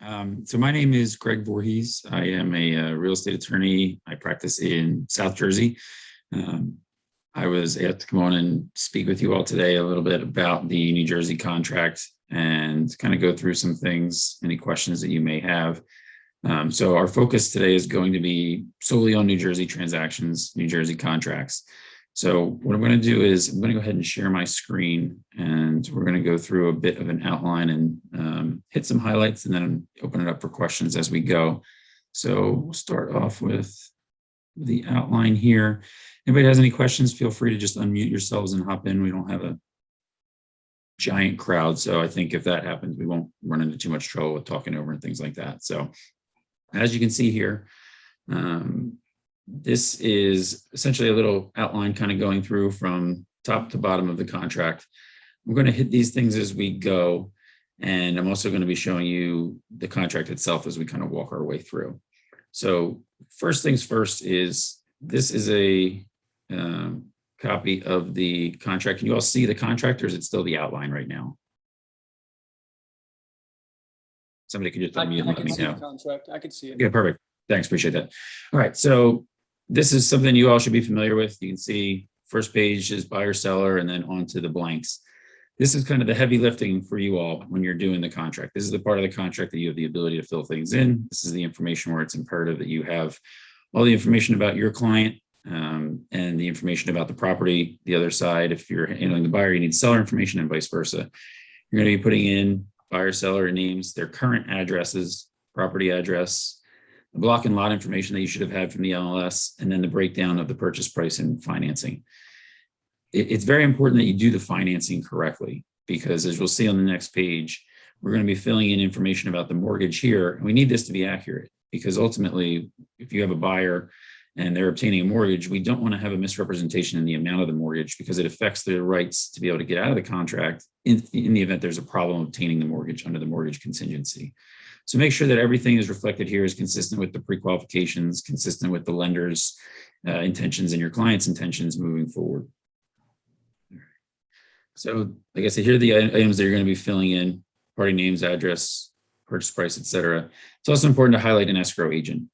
So my name is Greg Voorhees. I am a real estate attorney. I practice in South Jersey. I was asked to come on and speak with you all today a little bit about the New Jersey contract and kind of go through some things, any questions that you may have. So our focus today is going to be solely on New Jersey transactions, New Jersey contracts. So what I'm going to do is I'm going to go ahead and share my screen, and we're going to go through a bit of an outline and hit some highlights, and then open it up for questions as we go. So we'll start off with the outline here. Anybody has any questions, feel free to just unmute yourselves and hop in. We don't have a giant crowd, so I think if that happens, we won't run into too much trouble with talking over and things like that. So as you can see here, this is essentially a little outline kind of going through from top to bottom of the contract. We're going to hit these things as we go, and I'm also going to be showing you the contract itself as we kind of walk our way through. So first things first is this is a copy of the contract. Can you all see the contract, or is it still the outline right now? Somebody could just unmute and let me know. Contract. I could see it. Yeah, perfect. Thanks, appreciate that. All right, so this is something you all should be familiar with. You can see first page is buyer seller and then onto the blanks. This is kind of the heavy lifting for you all when you're doing the contract. This is the part of the contract that you have the ability to fill things in. This is the information where it's imperative that you have all the information about your client and the information about the property. The other side, if you're handling the buyer, you need seller information and vice versa. You're going to be putting in buyer seller names, their current addresses, property address, the block and lot information that you should have had from the MLS, and then the breakdown of the purchase price and financing. It's very important that you do the financing correctly, because as we'll see on the next page, we're going to be filling in information about the mortgage here. And we need this to be accurate, because ultimately, if you have a buyer and they're obtaining a mortgage, we don't want to have a misrepresentation in the amount of the mortgage, because it affects their rights to be able to get out of the contract in the event there's a problem obtaining the mortgage under the mortgage contingency. So make sure that everything is reflected here is consistent with the pre-qualifications, consistent with the lender's intentions and your client's intentions moving forward. So like I said, here are the items that you're going to be filling in: party names, address, purchase price, etc. It's also important to highlight an escrow agent.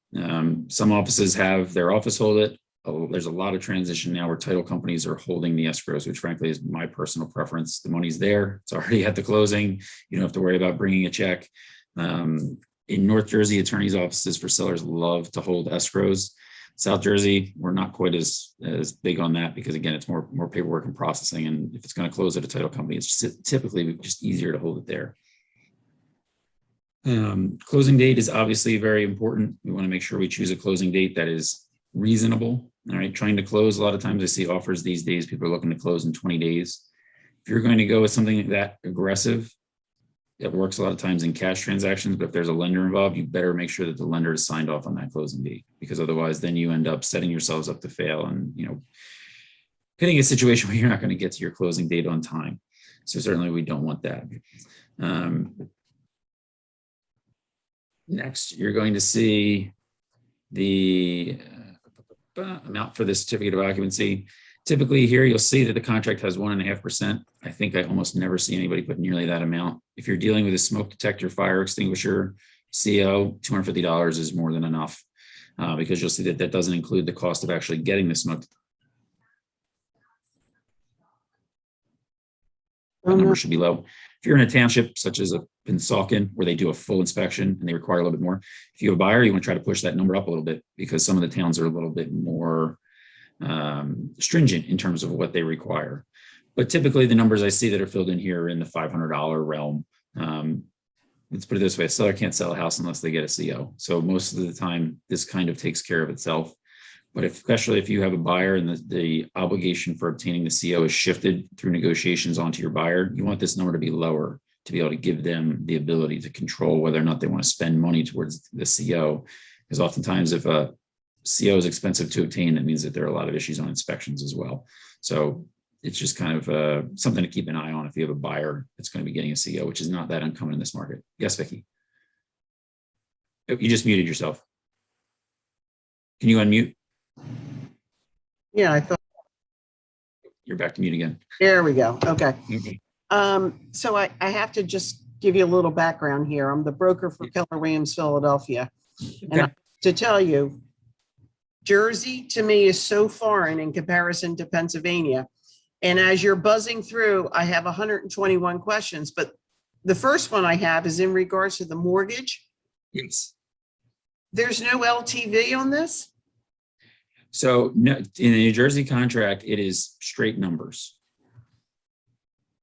Some offices have their office hold it. There's a lot of transition now where title companies are holding the escrows, which frankly is my personal preference. The money's there. It's already at the closing. You don't have to worry about bringing a check. In North Jersey, attorneys' offices for sellers love to hold escrows. South Jersey, we're not quite as big on that, because again, it's more paperwork and processing. And if it's going to close at a title company, it's typically just easier to hold it there. Closing date is obviously very important. We want to make sure we choose a closing date that is reasonable. All right, trying to close, a lot of times I see offers these days, people are looking to close in 20 days. If you're going to go with something like that aggressive, it works a lot of times in cash transactions, but if there's a lender involved, you better make sure that the lender is signed off on that closing date, because otherwise then you end up setting yourselves up to fail and, you know, getting a situation where you're not going to get to your closing date on time. So certainly we don't want that. Next, you're going to see the amount for the certificate of occupancy. Typically here, you'll see that the contract has 1.5%. I think I almost never see anybody put nearly that amount. If you're dealing with a smoke detector, fire extinguisher, CO, $250 is more than enough, because you'll see that that doesn't include the cost of actually getting the smoke. That number should be low. If you're in a township such as Pennsauken, where they do a full inspection and they require a little bit more, if you have a buyer, you want to try to push that number up a little bit, because some of the towns are a little bit more stringent in terms of what they require. But typically the numbers I see that are filled in here are in the $500 realm. Let's put it this way: a seller can't sell a house unless they get a CO. So most of the time, this kind of takes care of itself. But especially if you have a buyer and the obligation for obtaining the CO is shifted through negotiations onto your buyer, you want this number to be lower to be able to give them the ability to control whether or not they want to spend money towards the CO. Because oftentimes if a CO is expensive to obtain, that means that there are a lot of issues on inspections as well. So it's just kind of something to keep an eye on if you have a buyer that's going to be getting a CO, which is not that uncommon in this market. Yes, Vicki? Oh, you just muted yourself. Can you unmute? Yeah, I thought. You're back to mute again. There we go. Okay. Okay. So I have to just give you a little background here. I'm the broker for Keller Williams Philadelphia. And Okay. to tell you, Jersey to me is so foreign in comparison to Pennsylvania. And as you're buzzing through, I have 121 questions, but the first one I have is in regards to the mortgage. Yes. There's no LTV on this? So no, in the New Jersey contract, it is straight numbers.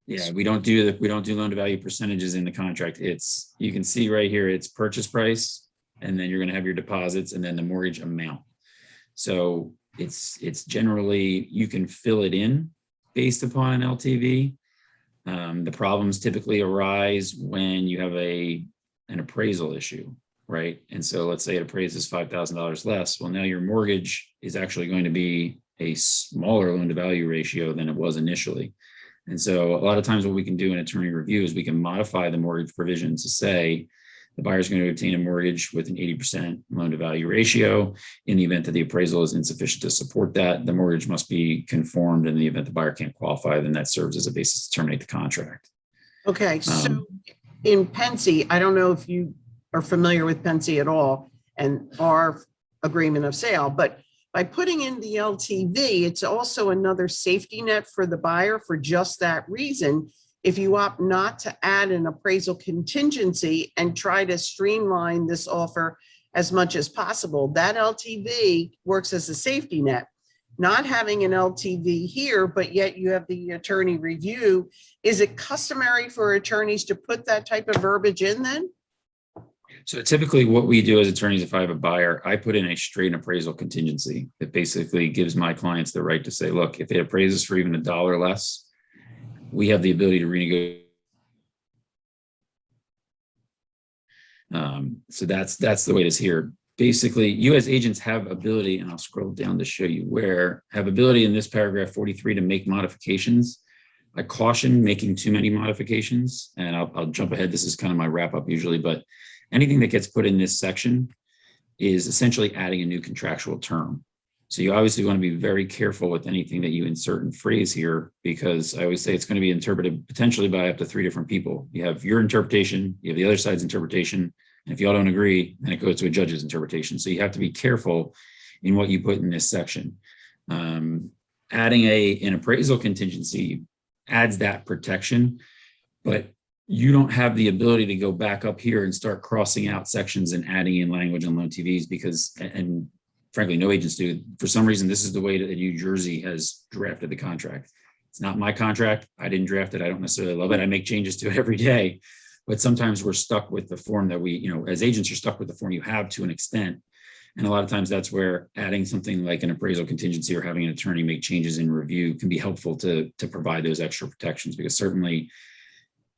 Yeah, we don't do loan to value percentages in the contract. It's, you can see right here, it's purchase price, and then you're going to have your deposits and then the mortgage amount. So it's generally, you can fill it in based upon an LTV. The problems typically arise when you have an appraisal issue, right? And so let's say it appraises $5,000 less. Well, now your mortgage is actually going to be a smaller loan to value ratio than it was initially. And so a lot of times what we can do in attorney review is we can modify the mortgage provision to say the buyer is going to obtain a mortgage with an 80% loan to value ratio. In the event that the appraisal is insufficient to support that, the mortgage must be conformed. In the event the buyer can't qualify, then that serves as a basis to terminate the contract. Okay, so in Pensy, I don't know if you are familiar with Pensy at all and our agreement of sale, but by putting in the LTV, it's also another safety net for the buyer for just that reason. If you opt not to add an appraisal contingency and try to streamline this offer as much as possible, that LTV works as a safety net. Not having an LTV here, but yet you have the attorney review, is it customary for attorneys to put that type of verbiage in then? So typically what we do as attorneys, if I have a buyer, I put in a straight appraisal contingency that basically gives my clients the right to say, look, if it appraises for even $1 less, we have the ability to renegotiate. So that's the way it is here. Basically, you as agents have ability, and I'll scroll down to show you where, have ability in this paragraph 43 to make modifications. I caution making too many modifications, and I'll jump ahead. This is kind of my wrap up usually, but anything that gets put in this section is essentially adding a new contractual term. So you obviously want to be very careful with anything that you insert in phrase here, because I always say it's going to be interpreted potentially by up to 3 different people. You have your interpretation, you have the other side's interpretation, and if y'all don't agree, then it goes to a judge's interpretation. So you have to be careful in what you put in this section. Adding an appraisal contingency adds that protection, but you don't have the ability to go back up here and start crossing out sections and adding in language on loan TVs because, and frankly, no agents do. For some reason, this is the way that New Jersey has drafted the contract. It's not my contract. I didn't draft it. I don't necessarily love it. I make changes to it every day, but sometimes we're stuck with the form that we, as agents, you're stuck with the form you have to an extent. And a lot of times that's where adding something like an appraisal contingency or having an attorney make changes in review can be helpful to provide those extra protections, because certainly,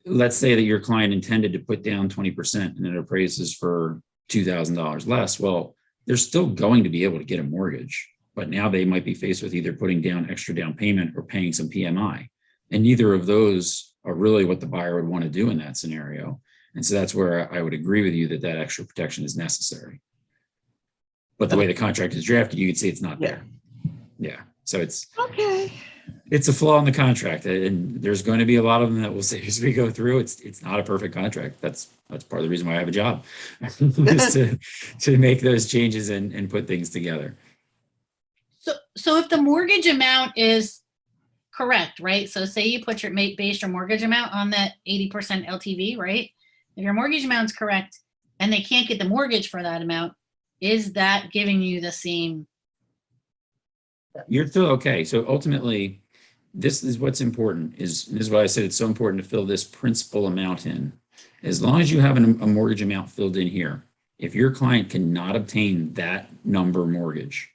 let's say that your client intended to put down 20% and it appraises for $2,000 less. Well, they're still going to be able to get a mortgage, but now they might be faced with either putting down extra down payment or paying some PMI. And neither of those are really what the buyer would want to do in that scenario. And so that's where I would agree with you that that extra protection is necessary. But the way the contract is drafted, you could see it's not there. Yeah. So it's okay. It's a flaw in the contract, and there's going to be a lot of them that we'll say as we go through. It's not a perfect contract. That's part of the reason why I have a job, is to make those changes and put things together. So if the mortgage amount is correct, right? So say you put base your mortgage amount on that 80% LTV, right? If your mortgage amount's correct and they can't get the mortgage for that amount, is that giving you the same? You're still okay. So ultimately, this is what's important. This is why I said it's so important to fill this principal amount in. As long as you have a mortgage amount filled in here, if your client cannot obtain that number mortgage,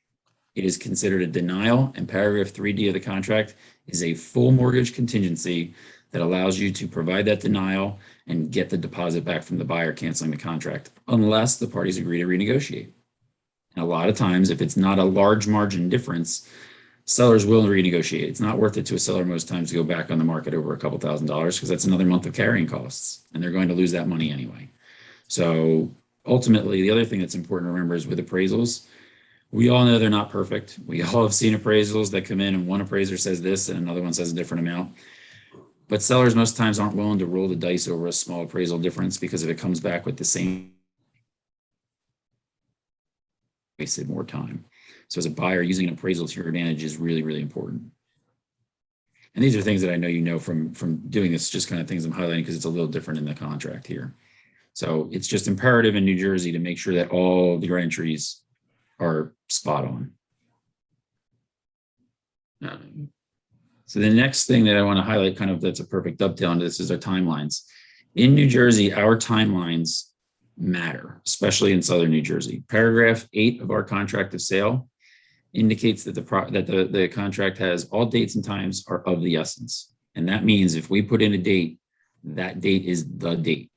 it is considered a denial, and paragraph 3D of the contract is a full mortgage contingency that allows you to provide that denial and get the deposit back from the buyer canceling the contract, unless the parties agree to renegotiate. And a lot of times, if it's not a large margin difference, sellers will renegotiate. It's not worth it to a seller most times to go back on the market over a couple $1,000s, because that's another month of carrying costs, and they're going to lose that money anyway. So ultimately, the other thing that's important to remember is with appraisals, we all know they're not perfect. We all have seen appraisals that come in and one appraiser says this and another one says a different amount. But sellers most times aren't willing to roll the dice over a small appraisal difference, because if it comes back with the same, wasted more time. So as a buyer, using an appraisal to your advantage is really, really important. And these are things that I know you know from doing this, just kind of things I'm highlighting because it's a little different in the contract here. So it's just imperative in New Jersey to make sure that all your entries are spot on. So the next thing that I want to highlight, kind of that's a perfect dovetail into this, is our timelines. In New Jersey, our timelines matter, especially in Southern New Jersey. Paragraph 8 of our contract of sale indicates that the contract has all dates and times are of the essence. And that means if we put in a date, that date is the date.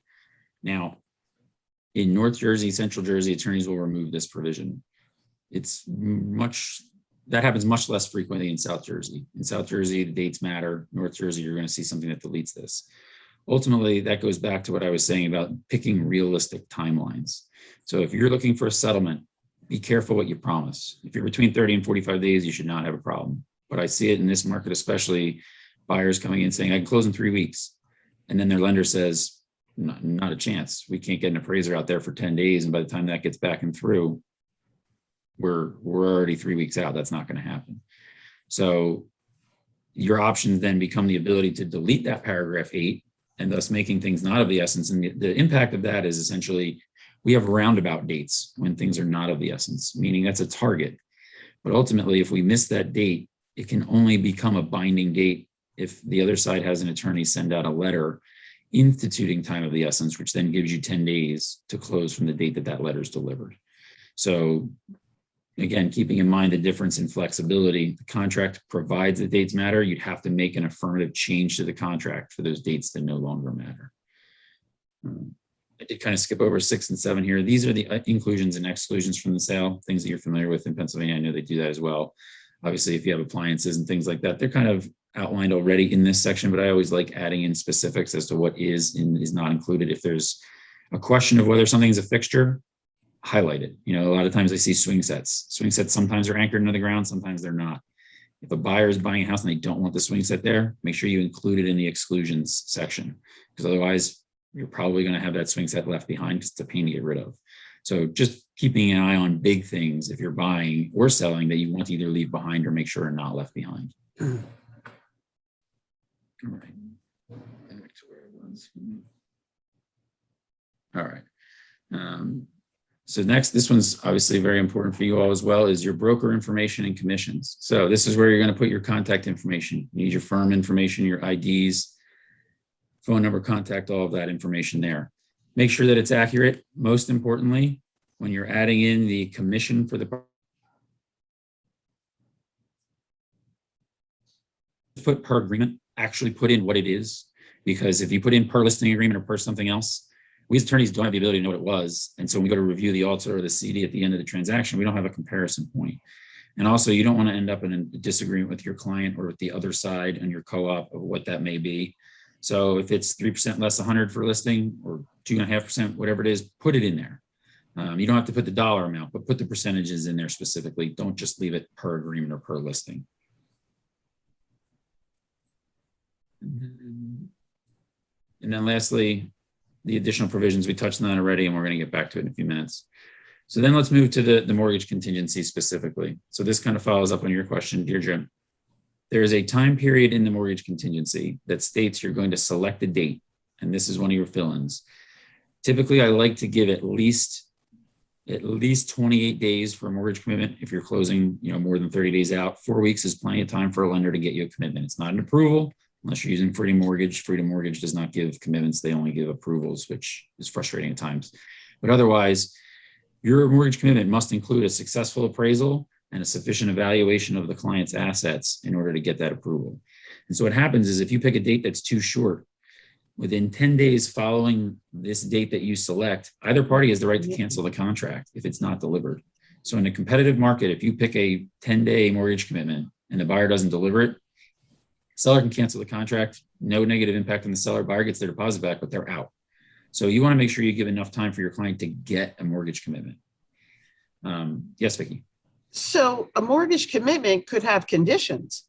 Now, in North Jersey, Central Jersey, attorneys will remove this provision. That happens much less frequently in South Jersey. In South Jersey, the dates matter. North Jersey, you're going to see something that deletes this. Ultimately, that goes back to what I was saying about picking realistic timelines. So if you're looking for a settlement, be careful what you promise. If you're between 30 and 45 days, you should not have a problem. But I see it in this market, especially buyers coming in saying, I can close in 3 weeks. And then their lender says, not a chance. We can't get an appraiser out there for 10 days. And by the time that gets back and through, we're already 3 weeks out. That's not going to happen. So your options then become the ability to delete that paragraph 8, and thus making things not of the essence. And the impact of that is essentially we have roundabout dates when things are not of the essence, meaning that's a target. But ultimately, if we miss that date, it can only become a binding date if the other side has an attorney send out a letter instituting time of the essence, which then gives you 10 days to close from the date that that letter is delivered. So again, keeping in mind the difference in flexibility, the contract provides that dates matter. You'd have to make an affirmative change to the contract for those dates to no longer matter. I did kind of skip over 6 and 7 here. These are the inclusions and exclusions from the sale, things that you're familiar with in Pennsylvania. I know they do that as well. Obviously, if you have appliances and things like that, they're kind of outlined already in this section, but I always like adding in specifics as to what is and is not included. If there's a question of whether something's a fixture, highlight it. You know, a lot of times I see swing sets. Swing sets sometimes are anchored into the ground, sometimes they're not. If a buyer is buying a house and they don't want the swing set there, make sure you include it in the exclusions section, because otherwise you're probably going to have that swing set left behind because it's a pain to get rid of. So just keeping an eye on big things if you're buying or selling that you want to either leave behind or make sure are not left behind. All right. Back to where it was. All right. So next, this one's obviously very important for you all as well, is your broker information and commissions. So this is where you're going to put your contact information. You need your firm information, your IDs, phone number, contact, all of that information there. Make sure that it's accurate. Most importantly, when you're adding in the commission for the put per agreement, actually put in what it is, because if you put in per listing agreement or per something else, we as attorneys don't have the ability to know what it was. And so when we go to review the alter or the CD at the end of the transaction, we don't have a comparison point. And also you don't want to end up in a disagreement with your client or with the other side and your co-op of what that may be. So if it's 3% less 100 for listing or 2.5%, whatever it is, put it in there. You don't have to put the dollar amount, but put the percentages in there specifically. Don't just leave it per agreement or per listing. And then lastly, the additional provisions, we touched on that already, and we're going to get back to it in a few minutes. So then let's move to the mortgage contingency specifically. So this kind of follows up on your question, dear Jim. There is a time period in the mortgage contingency that states you're going to select a date, and this is one of your fill-ins. Typically, I like to give at least 28 days for a mortgage commitment. If you're closing, more than 30 days out, 4 weeks is plenty of time for a lender to get you a commitment. It's not an approval unless you're using Freedom Mortgage. Freedom Mortgage does not give commitments. They only give approvals, which is frustrating at times. But otherwise, your mortgage commitment must include a successful appraisal and a sufficient evaluation of the client's assets in order to get that approval. And so what happens is if you pick a date that's too short, within 10 days following this date that you select, either party has the right to cancel the contract if it's not delivered. So in a competitive market, if you pick a 10-day mortgage commitment and the buyer doesn't deliver it, seller can cancel the contract, no negative impact on the seller, buyer gets their deposit back, but they're out. So you want to make sure you give enough time for your client to get a mortgage commitment. Yes, Vicki. So a mortgage commitment could have conditions.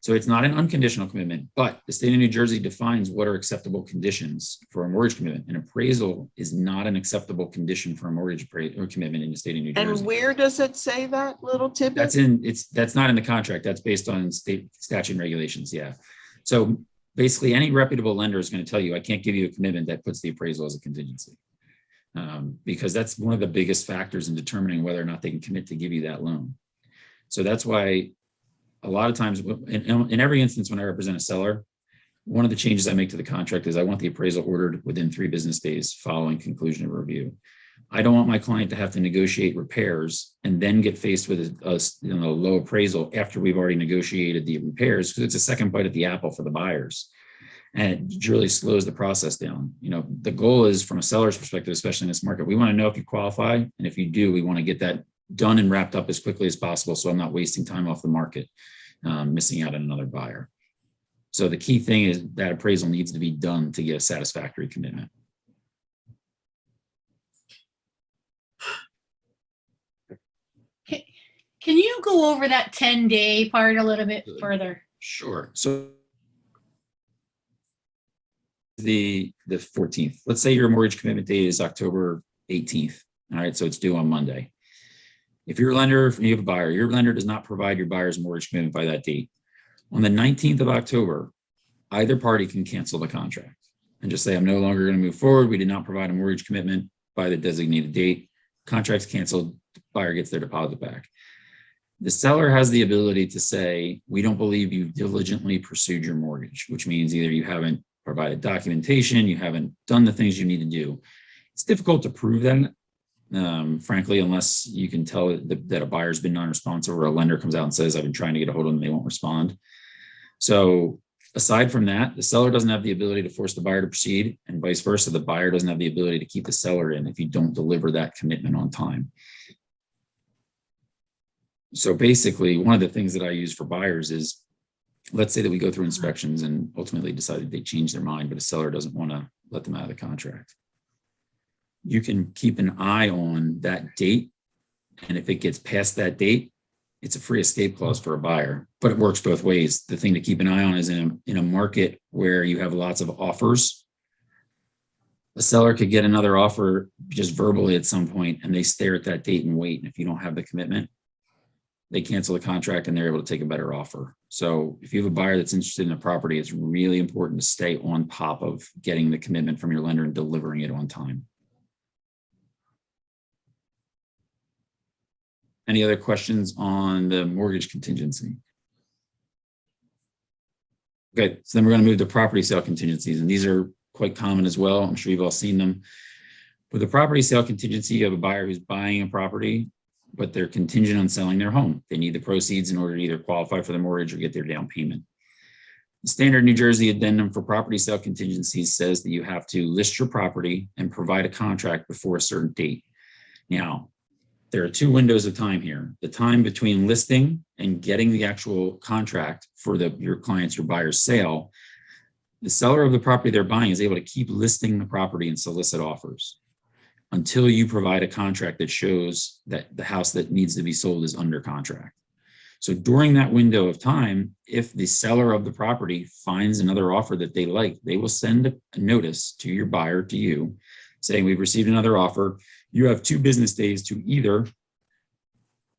So it's not an unconditional commitment, but the state of New Jersey defines what are acceptable conditions for a mortgage commitment. An appraisal is not an acceptable condition for a mortgage or commitment in the state of New Jersey. And where does it say that little tidbit? That's not in the contract. That's based on state statute and regulations. Yeah. So basically any reputable lender is going to tell you, I can't give you a commitment that puts the appraisal as a contingency. Because that's one of the biggest factors in determining whether or not they can commit to give you that loan. So that's why a lot of times, in every instance when I represent a seller, one of the changes I make to the contract is I want the appraisal ordered within 3 business days following conclusion of review. I don't want my client to have to negotiate repairs and then get faced with a low appraisal after we've already negotiated the repairs, because it's a second bite at the apple for the buyers. And it really slows the process down. The goal is, from a seller's perspective, especially in this market, we want to know if you qualify. And if you do, we want to get that done and wrapped up as quickly as possible, so I'm not wasting time off the market, missing out on another buyer. So the key thing is that appraisal needs to be done to get a satisfactory commitment. Can you go over that 10-day part a little bit further? Sure. So the 14th, let's say your mortgage commitment date is October 18th. All right. So it's due on Monday. If you're a lender, if you have a buyer, your lender does not provide your buyer's mortgage commitment by that date. On the 19th of October, either party can cancel the contract and just say, I'm no longer going to move forward. We did not provide a mortgage commitment by the designated date. Contract's canceled, the buyer gets their deposit back. The seller has the ability to say, we don't believe you've diligently pursued your mortgage, which means either you haven't provided documentation, you haven't done the things you need to do. It's difficult to prove that. Frankly, unless you can tell that a buyer's been non-responsive, or a lender comes out and says, I've been trying to get a hold of them, they won't respond. So aside from that, the seller doesn't have the ability to force the buyer to proceed, and vice versa. The buyer doesn't have the ability to keep the seller in if you don't deliver that commitment on time. So basically, one of the things that I use for buyers is, let's say that we go through inspections and ultimately decide that they change their mind, but a seller doesn't want to let them out of the contract. You can keep an eye on that date. And if it gets past that date, it's a free escape clause for a buyer, but it works both ways. The thing to keep an eye on is in a market where you have lots of offers, a seller could get another offer just verbally at some point, and they stare at that date and wait. And if you don't have the commitment, they cancel the contract and they're able to take a better offer. So if you have a buyer that's interested in a property, it's really important to stay on top of getting the commitment from your lender and delivering it on time. Any other questions on the mortgage contingency? Okay, so then we're going to move to property sale contingencies, and these are quite common as well. I'm sure you've all seen them. With the property sale contingency, you have a buyer who's buying a property, but they're contingent on selling their home. They need the proceeds in order to either qualify for the mortgage or get their down payment. The standard New Jersey addendum for property sale contingencies says that you have to list your property and provide a contract before a certain date. Now, there are 2 windows of time here. The time between listing and getting the actual contract for your client's or buyer's sale. The seller of the property they're buying is able to keep listing the property and solicit offers until you provide a contract that shows that the house that needs to be sold is under contract. So during that window of time, if the seller of the property finds another offer that they like, they will send a notice to your buyer, to you, saying, we've received another offer. You have 2 business days to either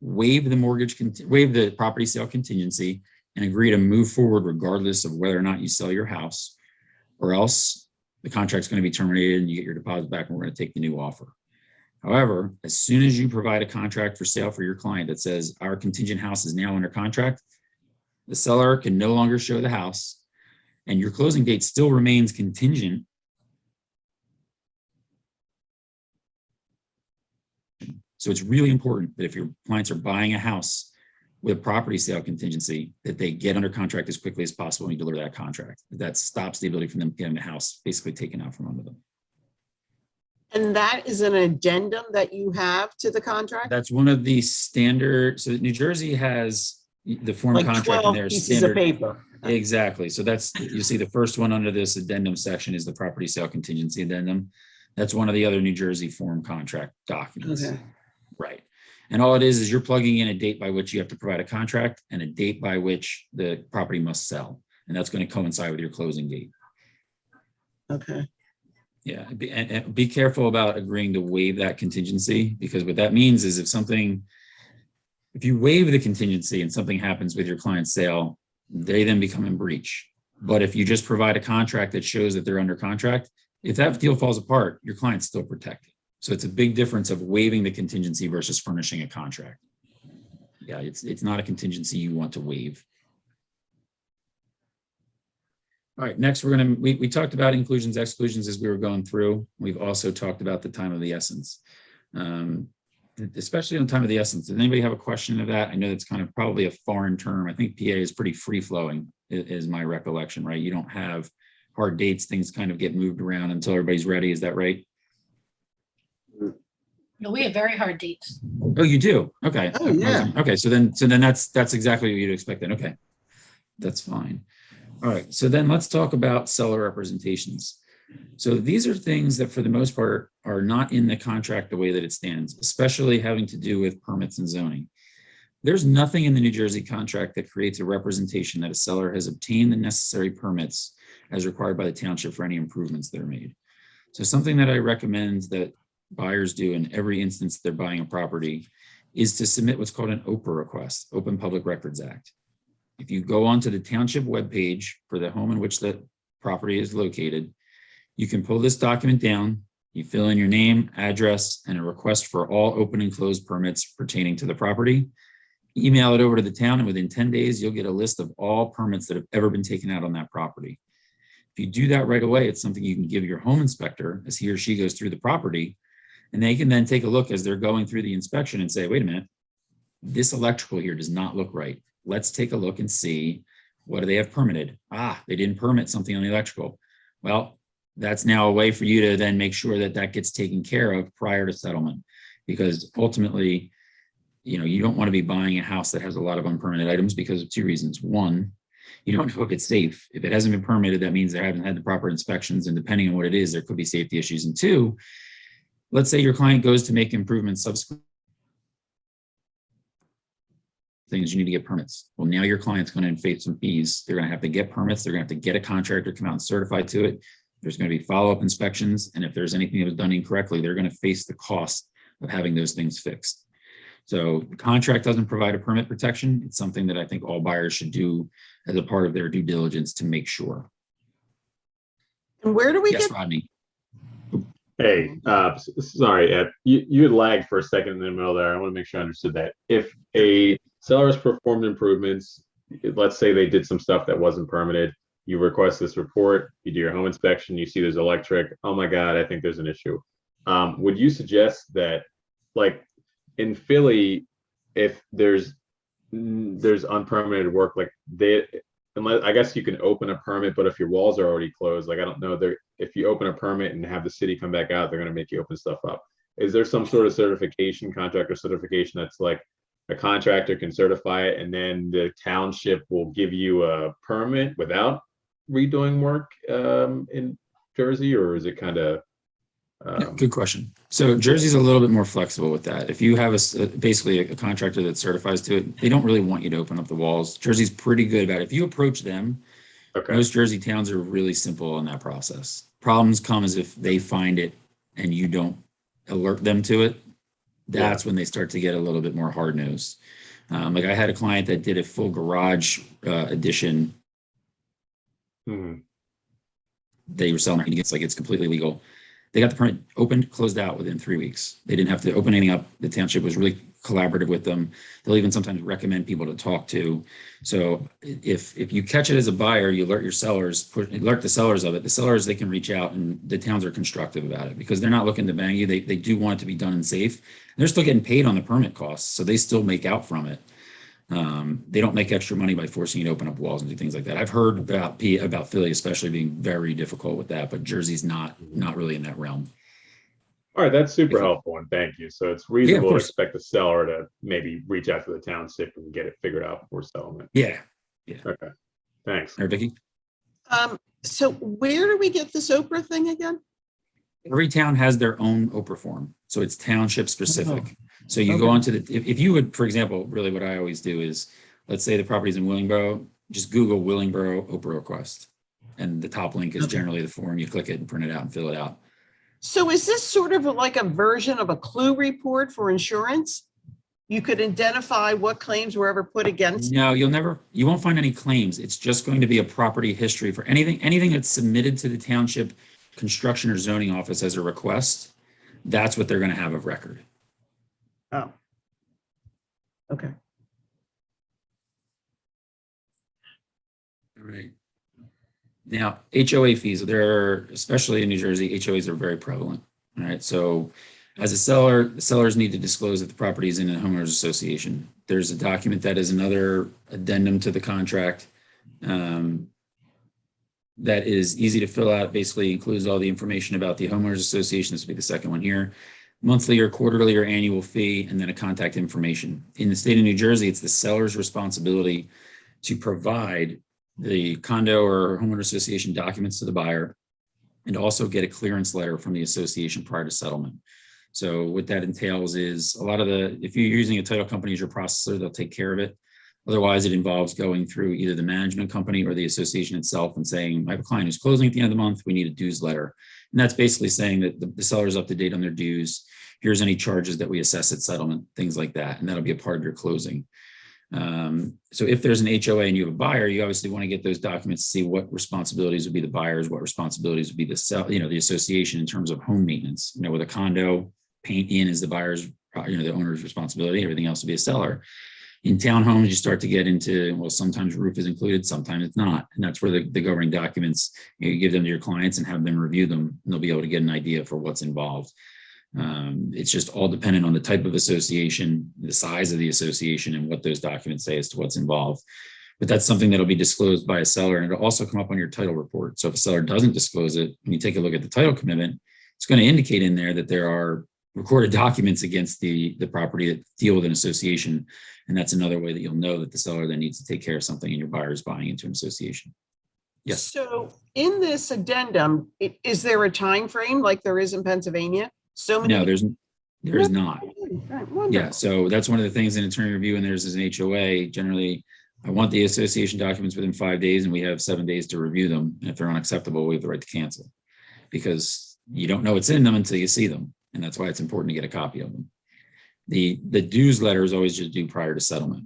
waive the property sale contingency and agree to move forward regardless of whether or not you sell your house, or else the contract's going to be terminated and you get your deposit back and we're going to take the new offer. However, as soon as you provide a contract for sale for your client that says our contingent house is now under contract, the seller can no longer show the house and your closing date still remains contingent. So it's really important that if your clients are buying a house with property sale contingency, that they get under contract as quickly as possible when you deliver that contract. That stops the ability for them getting the house basically taken out from under them. And that is an addendum that you have to the contract? That's one of the standard. So New Jersey has the form Like contract 12 in there. pieces Standard of paper. Exactly. So that's, you see the first one under this addendum section is the property sale contingency addendum. That's one of the other New Jersey form contract documents. Okay. Right. And all it is you're plugging in a date by which you have to provide a contract and a date by which the property must sell. And that's going to coincide with your closing date. Okay. Yeah, and be careful about agreeing to waive that contingency, because what that means is if you waive the contingency and something happens with your client's sale, they then become in breach. But if you just provide a contract that shows that they're under contract, if that deal falls apart, your client's still protected. So it's a big difference of waiving the contingency versus furnishing a contract. Yeah, it's not a contingency you want to waive. All right, next we talked about inclusions, exclusions as we were going through. We've also talked about the time of the essence, especially on time of the essence. Does anybody have a question of that? I know that's kind of probably a foreign term. I think PA is pretty free flowing, is my recollection, right? You don't have hard dates. Things kind of get moved around until everybody's ready. Is that right? No, we have very hard dates. Oh, you do? Okay. Oh, yeah. Okay. So then that's exactly what you'd expect then. Okay. That's fine. All right, so then let's talk about seller representations. So these are things that for the most part are not in the contract the way that it stands, especially having to do with permits and zoning. There's nothing in the New Jersey contract that creates a representation that a seller has obtained the necessary permits as required by the township for any improvements that are made. So something that I recommend that buyers do in every instance they're buying a property is to submit what's called an OPRA request, Open Public Records Act. If you go onto the township webpage for the home in which the property is located, you can pull this document down, you fill in your name, address, and a request for all open and closed permits pertaining to the property, email it over to the town, and within 10 days, you'll get a list of all permits that have ever been taken out on that property. If you do that right away, it's something you can give your home inspector as he or she goes through the property, and they can then take a look as they're going through the inspection and say, wait a minute, this electrical here does not look right. Let's take a look and see, what do they have permitted? They didn't permit something on the electrical. Well, that's now a way for you to then make sure that that gets taken care of prior to settlement, because ultimately, you don't want to be buying a house that has a lot of unpermitted items because of two reasons. One, you don't know if it's safe. If it hasn't been permitted, that means they haven't had the proper inspections, and depending on what it is, there could be safety issues. And two, let's say your client goes to make improvements subsequent things, you need to get permits. Well, now your client's going to face some fees. They're going to have to get permits. They're going to have to get a contractor come out and certify to it. There's going to be follow-up inspections. And if there's anything that was done incorrectly, they're going to face the cost of having those things fixed. So the contract doesn't provide a permit protection. It's something that I think all buyers should do as a part of their due diligence to make sure. And where do we Yes, get? Rodney. Hey, sorry, Ed, you had lagged for a second in the middle there. I want to make sure I understood that. If a seller has performed improvements, let's say they did some stuff that wasn't permitted, you request this report, you do your home inspection, you see there's electric, oh my God, I think there's an issue. Would you suggest that, like in Philly, if there's unpermitted work, like unless, I guess you can open a permit, but if your walls are already closed, like I don't know, if you open a permit and have the city come back out, they're going to make you open stuff up. Is there some sort of certification, contractor certification, that's like a contractor can certify it and then the township will give you a permit without redoing work in Jersey, or is it kind of? Yeah, good question. So Jersey's a little bit more flexible with that. If you have basically a contractor that certifies to it, they don't really want you to open up the walls. Jersey's pretty good about it. If you approach them, Okay. Most Jersey towns are really simple on that process. Problems come as if they find it and you don't alert them to it. That's when they start to get a little bit more hard nosed. Like I had a client that did a full garage addition. They were selling it. It's completely legal. They got the permit opened, closed out within 3 weeks. They didn't have to open anything up. The township was really collaborative with them. They'll even sometimes recommend people to talk to. So if you catch it as a buyer, you alert your sellers, alert the sellers of it. The sellers, they can reach out, and the towns are constructive about it because they're not looking to bang you. They do want it to be done and safe. They're still getting paid on the permit costs, so they still make out from it. They don't make extra money by forcing you to open up walls and do things like that. I've heard about Philly, especially being very difficult with that, but Jersey's not really in that realm. All right, that's super helpful, and thank you. So it's reasonable to course. expect the seller to maybe reach out to the township and get it figured out before settlement. Yeah. Okay, thanks. All right, Vicki? So where do we get this Oprah thing again? Every town has their own Oprah form. So it's township specific. So you go Okay. onto if you would, for example, really what I always do is, let's say the property's in Willingboro, just Google Willingboro Oprah request. And the top link is Okay. generally the form. You click it and print it out and fill it out. So is this sort of like a version of a clue report for insurance? You could identify what claims were ever put against. No, you won't find any claims. It's just going to be a property history for anything that's submitted to the township construction or zoning office as a request. That's what they're going to have of record. Oh. Okay. All right. Now, HOA fees, especially in New Jersey, HOAs are very prevalent. All right. So as a seller, the sellers need to disclose that the property is in a homeowners association. There's a document that is another addendum to the contract that is easy to fill out. Basically includes all the information about the homeowners association. This will be the second one here. Monthly or quarterly or annual fee, and then a contact information. In the state of New Jersey, it's the seller's responsibility to provide the condo or homeowner association documents to the buyer and also get a clearance letter from the association prior to settlement. So what that entails is if you're using a title company as your processor, they'll take care of it. Otherwise, it involves going through either the management company or the association itself and saying, I have a client who's closing at the end of the month, we need a dues letter. And that's basically saying that the seller's up to date on their dues. Here's any charges that we assess at settlement, things like that. And that'll be a part of your closing. So if there's an HOA and you have a buyer, you obviously want to get those documents to see what responsibilities would be the buyers, what responsibilities would be the association in terms of home maintenance. With a condo, paint in is the buyer's, the owner's responsibility. Everything else would be a seller. In townhomes, you start to get into, well, sometimes roof is included, sometimes it's not. And that's where the governing documents, you give them to your clients and have them review them, and they'll be able to get an idea for what's involved. It's just all dependent on the type of association, the size of the association, and what those documents say as to what's involved. But that's something that'll be disclosed by a seller, and it'll also come up on your title report. So if a seller doesn't disclose it, when you take a look at the title commitment, it's going to indicate in there that there are recorded documents against the property that deal with an association. And that's another way that you'll know that the seller then needs to take care of something and your buyer is buying into an association. Yes. So in this addendum, is there a time frame like there is in Pennsylvania? So many. No, there is not. Wonderful. Yeah. So that's one of the things in attorney review, and there's an HOA. Generally, I want the association documents within 5 days, and we have 7 days to review them. And if they're unacceptable, we have the right to cancel, because you don't know what's in them until you see them. And that's why it's important to get a copy of them. The dues letter is always just due prior to settlement.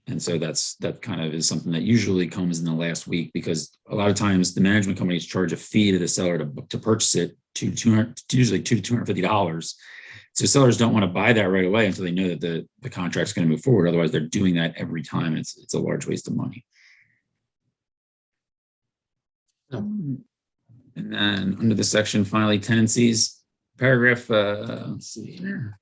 And so that kind of is something that usually comes in the last week, because a lot of times the management companies charge a fee to the seller to purchase it usually $200 to $250. So sellers don't want to buy that right away until they know that the contract's going to move forward. Otherwise, they're doing that every time. It's a large waste of money. And then under the section, finally, tenancies. Paragraph, let's see here.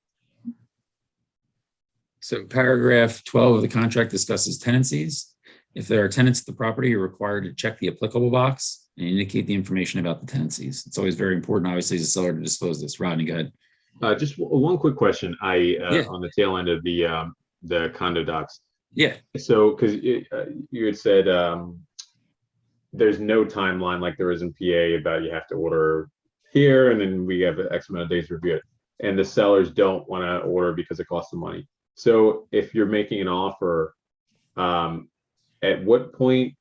So paragraph 12 of the contract discusses tenancies. If there are tenants at the property, you're required to check the applicable box and indicate the information about the tenancies. It's always very important, obviously, as a seller, to disclose this. Rodney, go ahead. Just one quick question. On the tail end of the condo docs. Yeah. So, because you had said there's no timeline like there is in PA about you have to order here, and then we have X amount of days to review it, and the sellers don't want to order because it costs them money. So if you're making an offer, at what point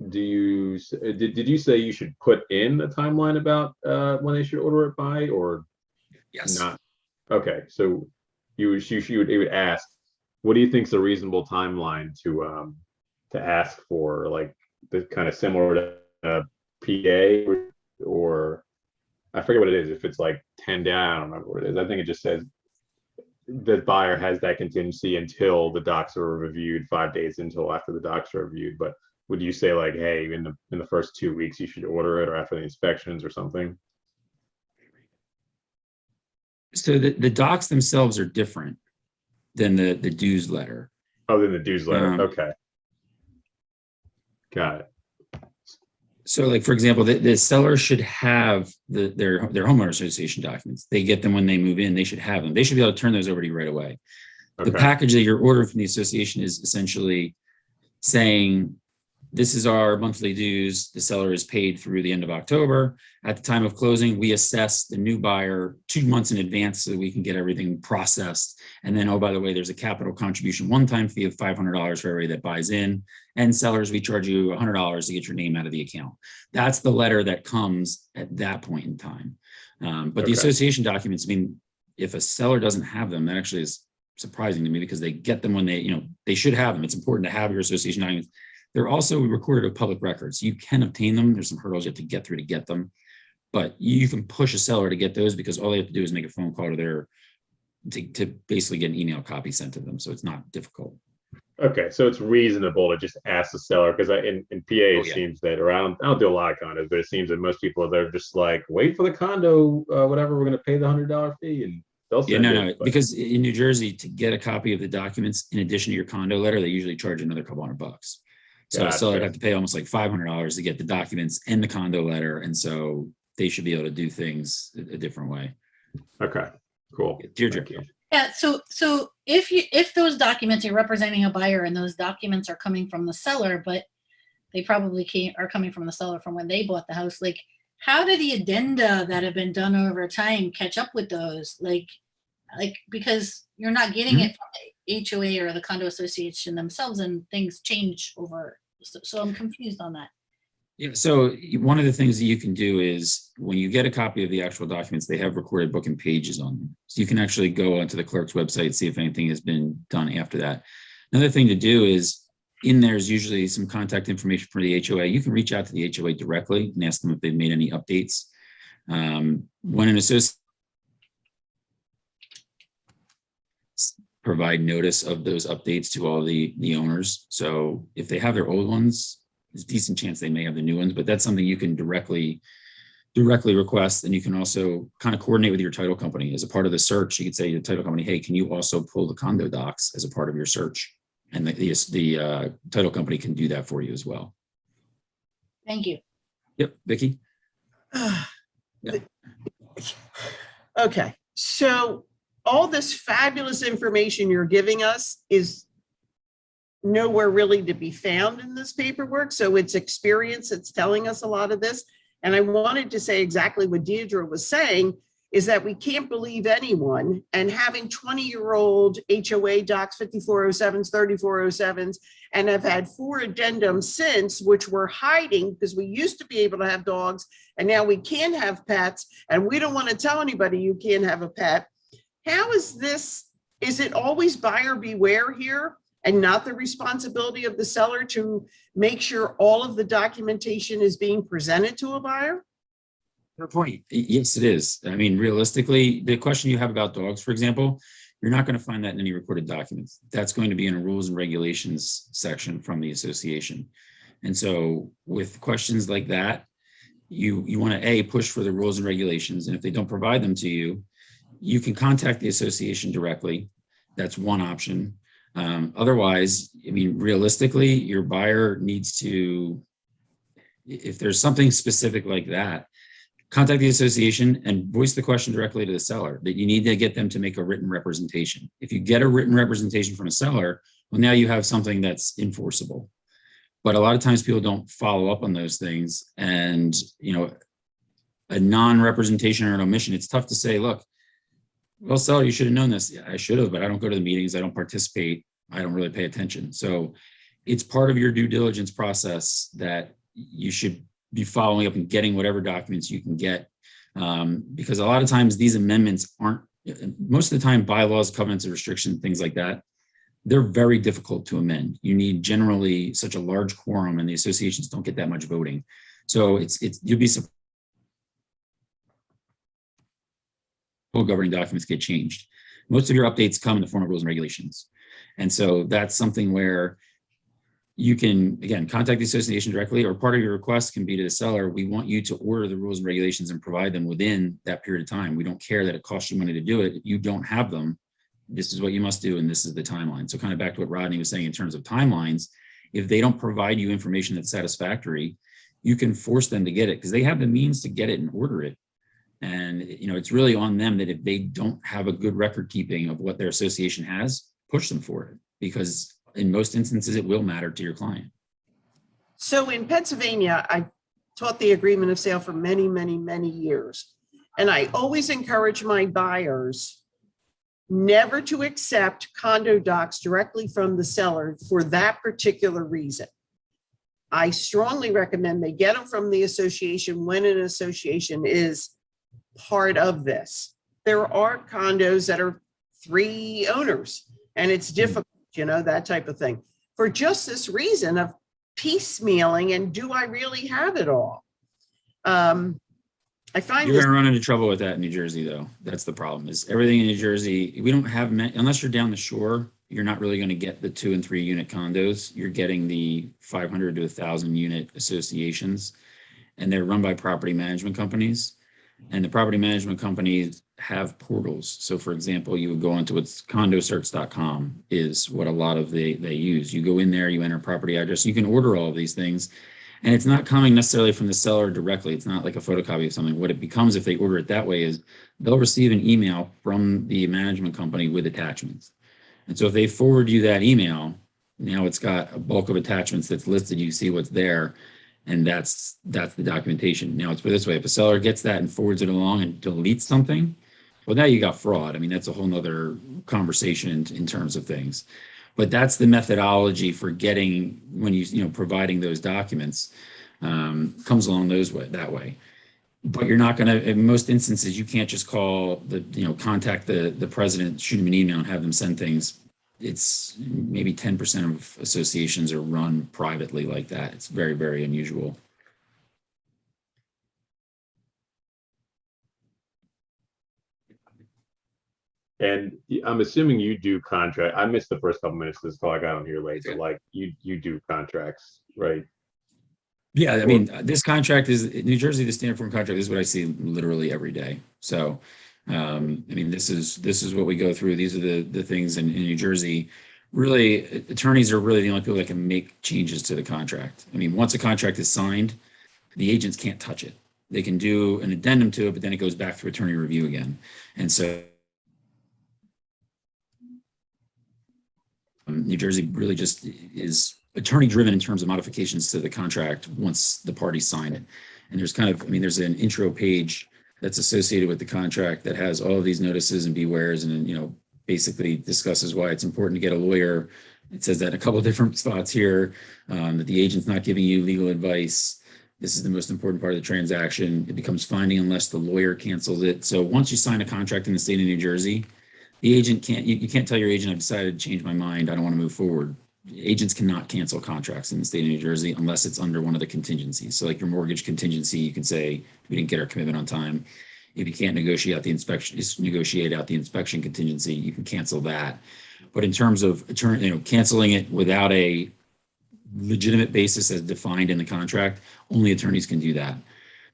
did you say you should put in a timeline about when they should order it by, or Yes. not? Okay, so you would ask, what do you think is a reasonable timeline to ask for, like the kind of similar to PA, or I forget what it is. If it's like 10 days, I don't remember what it is. I think it just says the buyer has that contingency until the docs are reviewed, 5 days until after the docs are reviewed. But would you say like, hey, in the first 2 weeks you should order it, or after the inspections or something? So the docs themselves are different than the dues letter. Oh, then the dues letter. Okay. Got it. So like, for example, the seller should have their homeowner association documents. They get them when they move in. They should have them. They should be able to turn those over to you right away. Okay. The package that you're ordering from the association is essentially saying this is our monthly dues. The seller is paid through the end of October. At the time of closing, we assess the new buyer 2 months in advance so we can get everything processed. And then, oh, by the way, there's a capital contribution one-time fee of $500 for everybody that buys in. And sellers, we charge you $100 to get your name out of the account. That's the letter that comes at that point in time. But the Okay. association documents, I mean, if a seller doesn't have them, that actually is surprising to me because they get them when they, they should have them. It's important to have your association documents. They're also recorded of public records. You can obtain them. There's some hurdles you have to get through to get them, but you can push a seller to get those because all they have to do is make a phone call to basically get an email copy sent to them. So it's not difficult. Okay, so it's reasonable to just ask the seller because in PA it yeah. seems that, or I don't do a lot of condos, but it seems that most people they're just like wait for the condo, whatever, we're going to pay the $100 fee and they'll Yeah, send no, it, but- because in New Jersey, to get a copy of the documents in addition to your condo letter, they usually charge another couple $100. So a seller would Gotcha. have to pay almost like $500 to get the documents and the condo letter, and so they should be able to do things a different way. Okay, cool. Deirdre. Thank you. Yeah, so if those documents, you're representing a buyer and those documents are coming from the seller, but they probably are coming from the seller from when they bought the house, like how do the addenda that have been done over time catch up with those? Like because you're not getting it from the HOA or the condo association themselves and things change over. So I'm confused on that. Yeah, so one of the things that you can do is when you get a copy of the actual documents, they have recorded book and pages on them. So you can actually go onto the clerk's website, see if anything has been done after that. Another thing to do is in there's usually some contact information for the HOA. You can reach out to the HOA directly and ask them if they've made any updates. When an associate provide notice of those updates to all the owners. So if they have their old ones, there's a decent chance they may have the new ones, but that's something you can directly request. And you can also kind of coordinate with your title company as a part of the search. You could say to the title company, hey, can you also pull the condo docs as a part of your search? And the title company can do that for you as well. Thank you. Yep, Vicky. Okay, so all this fabulous information you're giving us is nowhere really to be found in this paperwork. So it's experience that's telling us a lot of this. And I wanted to say exactly what Deirdre was saying, is that we can't believe anyone, and having 20-year-old HOA docs, 5407s, 3407s, and have had 4 addendums since, which we're hiding because we used to be able to have dogs and now we can't have pets, and we don't want to tell anybody you can't have a pet. How is this? Is it always buyer beware here and not the responsibility of the seller to make sure all of the documentation is being presented to a buyer? Fair point. Yes, it is. I mean, realistically, the question you have about dogs, for example, you're not going to find that in any recorded documents. That's going to be in a rules and regulations section from the association. And so with questions like that, you want to push for the rules and regulations. And if they don't provide them to you, you can contact the association directly. That's one option. Otherwise, I mean, realistically, your buyer needs to, if there's something specific like that, contact the association and voice the question directly to the seller that you need to get them to make a written representation. If you get a written representation from a seller, well, now you have something that's enforceable. But a lot of times people don't follow up on those things, and a non-representation or an omission, it's tough to say, look, well, seller, you should have known this. Yeah, I should have, but I don't go to the meetings. I don't participate. I don't really pay attention. So it's part of your due diligence process that you should be following up and getting whatever documents you can get. Because a lot of times these amendments aren't, most of the time, bylaws, covenants, and restrictions, things like that, they're very difficult to amend. You need generally such a large quorum, and the associations don't get that much voting. So you'll be surprised governing documents get changed. Most of your updates come in the form of rules and regulations. And so that's something where you can, again, contact the association directly, or part of your request can be to the seller, we want you to order the rules and regulations and provide them within that period of time. We don't care that it costs you money to do it. If you don't have them, this is what you must do, and this is the timeline. So kind of back to what Rodney was saying in terms of timelines, if they don't provide you information that's satisfactory, you can force them to get it because they have the means to get it and order it. And it's really on them that if they don't have a good record keeping of what their association has, push them for it, because in most instances it will matter to your client. So in Pennsylvania, I taught the agreement of sale for many, many, many years. And I always encourage my buyers never to accept condo docs directly from the seller for that particular reason. I strongly recommend they get them from the association when an association is part of this. There are condos that are 3 owners and it's difficult, that type of thing. For just this reason of piecemealing and do I really have it all? I find You're this, going to run into trouble with that in New Jersey, though. That's the problem. Is everything in New Jersey, we don't have unless you're down the shore, you're not really going to get the 2 and 3 unit condos. You're getting the 500 to 1,000 unit associations, and they're run by property management companies. And the property management companies have portals. So, for example, you would go onto what's condosearch.com is what a lot of they use. You go in there, you enter property address, you can order all of these things. And it's not coming necessarily from the seller directly. It's not like a photocopy of something. What it becomes if they order it that way is they'll receive an email from the management company with attachments. And so if they forward you that email, now it's got a bulk of attachments that's listed. You see what's there. And that's the documentation. Now it's put this way. If a seller gets that and forwards it along and deletes something, well, now you got fraud. I mean, that's a whole nother conversation in terms of things. But that's the methodology for getting when providing those documents comes along that way. But you're not going to, in most instances, you can't just call contact the president, shoot him an email and have them send things. It's maybe 10% of associations are run privately like that. It's very, very unusual. And I'm assuming you do contract. I missed the first couple minutes of this call. I got on here late. So like you do contracts, right? Yeah, I mean, this contract is New Jersey, the standard form contract is what I see literally every day. So, I mean, this is what we go through. These are the things in New Jersey. Really, attorneys are really the only people that can make changes to the contract. I mean, once a contract is signed, the agents can't touch it. They can do an addendum to it, but then it goes back through attorney review again. And so New Jersey really just is attorney driven in terms of modifications to the contract once the parties sign it. And there's there's an intro page that's associated with the contract that has all of these notices and bewares and, basically discusses why it's important to get a lawyer. It says that in a couple of different spots here, that the agent's not giving you legal advice. This is the most important part of the transaction. It becomes binding unless the lawyer cancels it. So once you sign a contract in the state of New Jersey, the agent you can't tell your agent, I've decided to change my mind, I don't want to move forward. Agents cannot cancel contracts in the state of New Jersey unless it's under one of the contingencies. So like your mortgage contingency, you can say, we didn't get our commitment on time. If you can't negotiate out the inspection contingency, you can cancel that. But in terms of canceling it without a legitimate basis as defined in the contract, only attorneys can do that.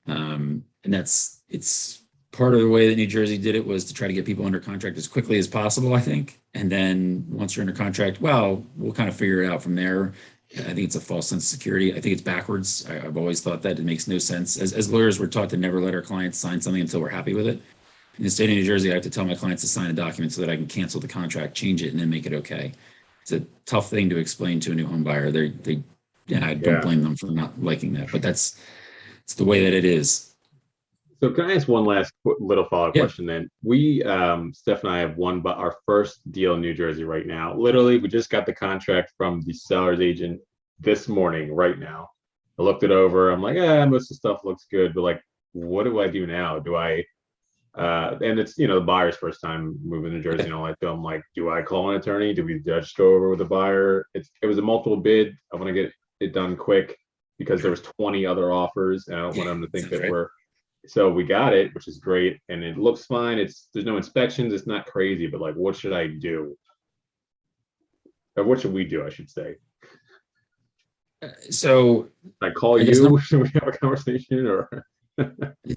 And it's part of the way that New Jersey did it was to try to get people under contract as quickly as possible, I think. And then once you're under contract, well, we'll kind of figure it out from there. I think it's a false sense of security. I think it's backwards. I've always thought that it makes no sense. As lawyers, we're taught to never let our clients sign something until we're happy with it. In the state of New Jersey, I have to tell my clients to sign a document so that I can cancel the contract, change it, and then make it okay. It's a tough thing to explain to a new home buyer. I don't blame them for not liking that, but it's the way that it is. So can I ask one last little follow-up question then? We, Steph and I have our first deal in New Jersey right now. Literally, we just got the contract from the seller's agent this morning, right now. I looked it over. I'm like, most of the stuff looks good, but like, what do I do now? Do I, and it's, the buyer's first time moving to New Jersey and all that. So I'm like, do I call an attorney? Do we just go over with the buyer? It was a multiple bid. I want to get it done quick because there was 20 other offers. And I don't want them to think that so we got it, which is great, and it looks fine. There's no inspections. It's not crazy, but like, what should I do? Or what should we do? I should say. So I call you. Should we have a conversation, or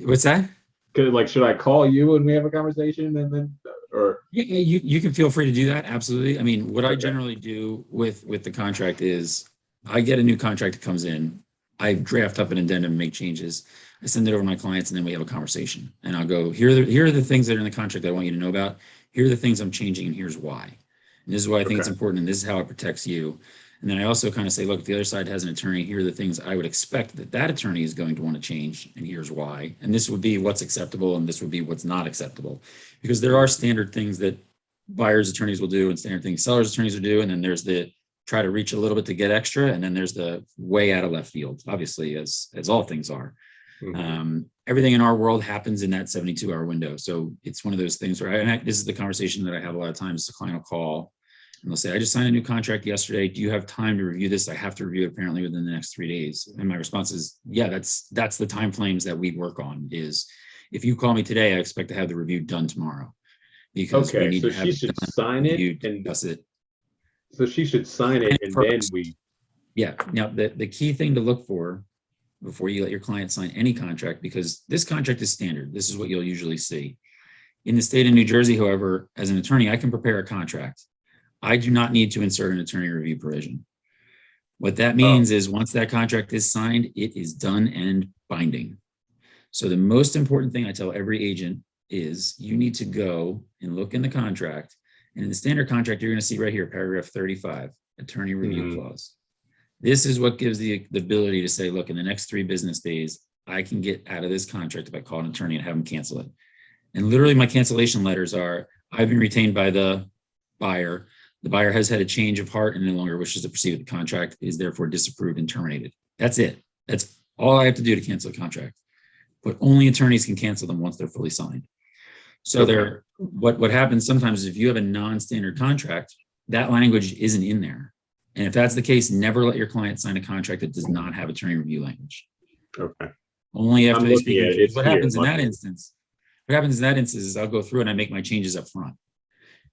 what's that? Should I call you and we have a conversation, and then, or you can feel free to do that. Absolutely. I mean, what I generally do with the contract is I get a new contract that comes in. I draft up an addendum and make changes. I send it over to my clients, and then we have a conversation. And I'll go, here are the things that are in the contract that I want you to know about. Here are the things I'm changing, and here's why. And this is why I think it's important, and this is how it protects you. And then I also kind of say, look, if the other side has an attorney, here are the things I would expect that that attorney is going to want to change, and here's why. And this would be what's acceptable, and this would be what's not acceptable. Because there are standard things that buyers' attorneys will do and standard things sellers' attorneys will do. And then there's the try to reach a little bit to get extra. And then there's the way out of left field, obviously, as all things are. Everything in our world happens in that 72-hour window. So it's one of those things where this is the conversation that I have a lot of times. The client will call and they'll say, I just signed a new contract yesterday. Do you have time to review this? I have to review it apparently within the next 3 days. And my response is, yeah, that's the time frames that we work on. Is if you call me today, I expect to have the review done tomorrow. Because we need so to have she should sign it and discuss it. So she should sign it and then we. Yeah. Now the key thing to look for before you let your client sign any contract, because this contract is standard. This is what you'll usually see. In the state of New Jersey, however, as an attorney, I can prepare a contract. I do not need to insert an attorney review provision. What that means is once that contract is signed, it is done and binding. So the most important thing I tell every agent is you need to go and look in the contract. And in the standard contract, you're going to see right here, paragraph 35, attorney review clause. This is what gives the ability to say, look, in the next 3 business days, I can get out of this contract if I call an attorney and have them cancel it. And literally my cancellation letters are, I've been retained by the buyer. The buyer has had a change of heart and no longer wishes to proceed with the contract, is therefore disapproved and terminated. That's it. That's all I have to do to cancel a contract. But only attorneys can cancel them once they're fully signed. So what happens sometimes is if you have a non-standard contract, that language isn't in there. And if that's the case, never let your client sign a contract that does not have attorney review language. Okay. Only after they speak. What happens in that instance is I'll go through and I make my changes up front.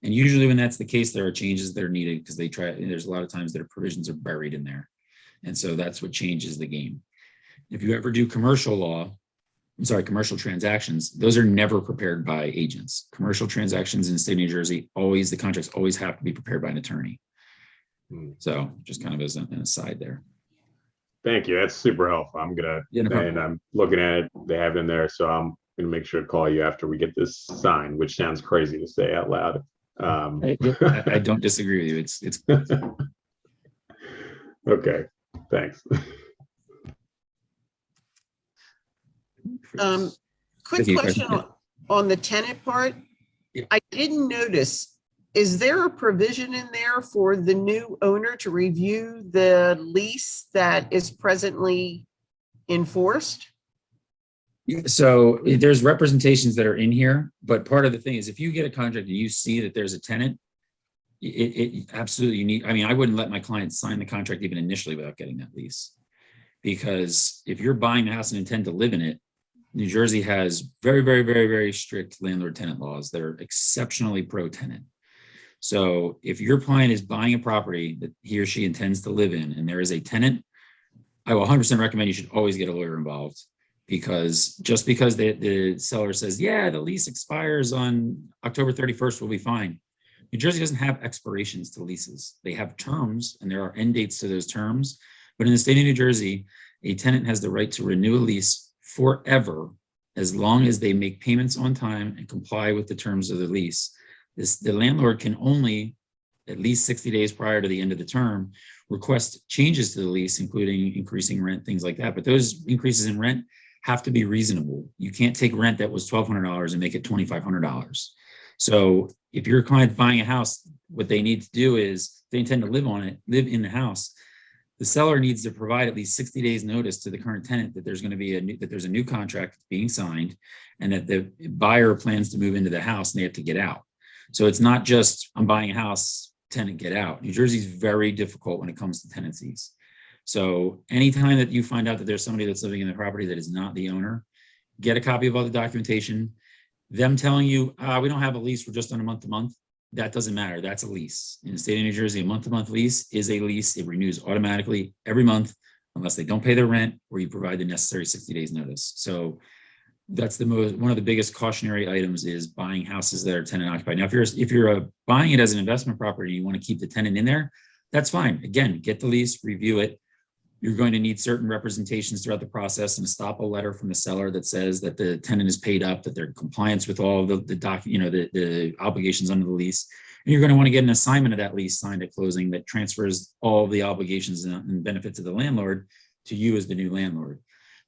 And usually when that's the case, there are changes that are needed because there's a lot of times their provisions are buried in there. And so that's what changes the game. If you ever do commercial transactions, those are never prepared by agents. Commercial transactions in the state of New Jersey, the contracts always have to be prepared by an attorney. So just kind of as an aside there. Thank you. That's super helpful. I'm looking at it. They have it in there. So I'm going to make sure to call you after we get this signed, which sounds crazy to say out loud. I don't disagree with you. It's okay. Thanks. Quick question on the tenant part. Yeah. I didn't notice, is there a provision in there for the new owner to review the lease that is presently enforced? So there's representations that are in here, but part of the thing is if you get a contract and you see that there's a tenant, it absolutely you need, I wouldn't let my client sign the contract even initially without getting that lease. Because if you're buying a house and intend to live in it, New Jersey has very, very, very, very strict landlord-tenant laws that are exceptionally pro-tenant. So if your client is buying a property that he or she intends to live in and there is a tenant, I will 100% recommend you should always get a lawyer involved, because just because the seller says, yeah, the lease expires on October 31st, we'll be fine. New Jersey doesn't have expirations to leases. They have terms and there are end dates to those terms. But in the state of New Jersey, a tenant has the right to renew a lease forever as long as they make payments on time and comply with the terms of the lease. The landlord can only, at least 60 days prior to the end of the term, request changes to the lease, including increasing rent, things like that. But those increases in rent have to be reasonable. You can't take rent that was $1,200 and make it $2,500. So if your client's buying a house, what they need to do is they intend to live in the house. The seller needs to provide at least 60 days notice to the current tenant that there's going to be a new contract being signed and that the buyer plans to move into the house and they have to get out. So it's not just I'm buying a house, tenant get out. New Jersey is very difficult when it comes to tenancies. So anytime that you find out that there's somebody that's living in the property that is not the owner, get a copy of all the documentation. Them telling you, we don't have a lease, we're just on a month-to-month, that doesn't matter. That's a lease. In the state of New Jersey, a month-to-month lease is a lease. It renews automatically every month unless they don't pay their rent or you provide the necessary 60 days notice. So that's one of the biggest cautionary items is buying houses that are tenant occupied. Now, if you're buying it as an investment property, you want to keep the tenant in there, that's fine. Again, get the lease, review it. You're going to need certain representations throughout the process, and a estoppel letter from the seller that says that the tenant is paid up, that they're in compliance with all the the obligations under the lease. And you're going to want to get an assignment of that lease signed at closing that transfers all the obligations and benefits of the landlord to you as the new landlord.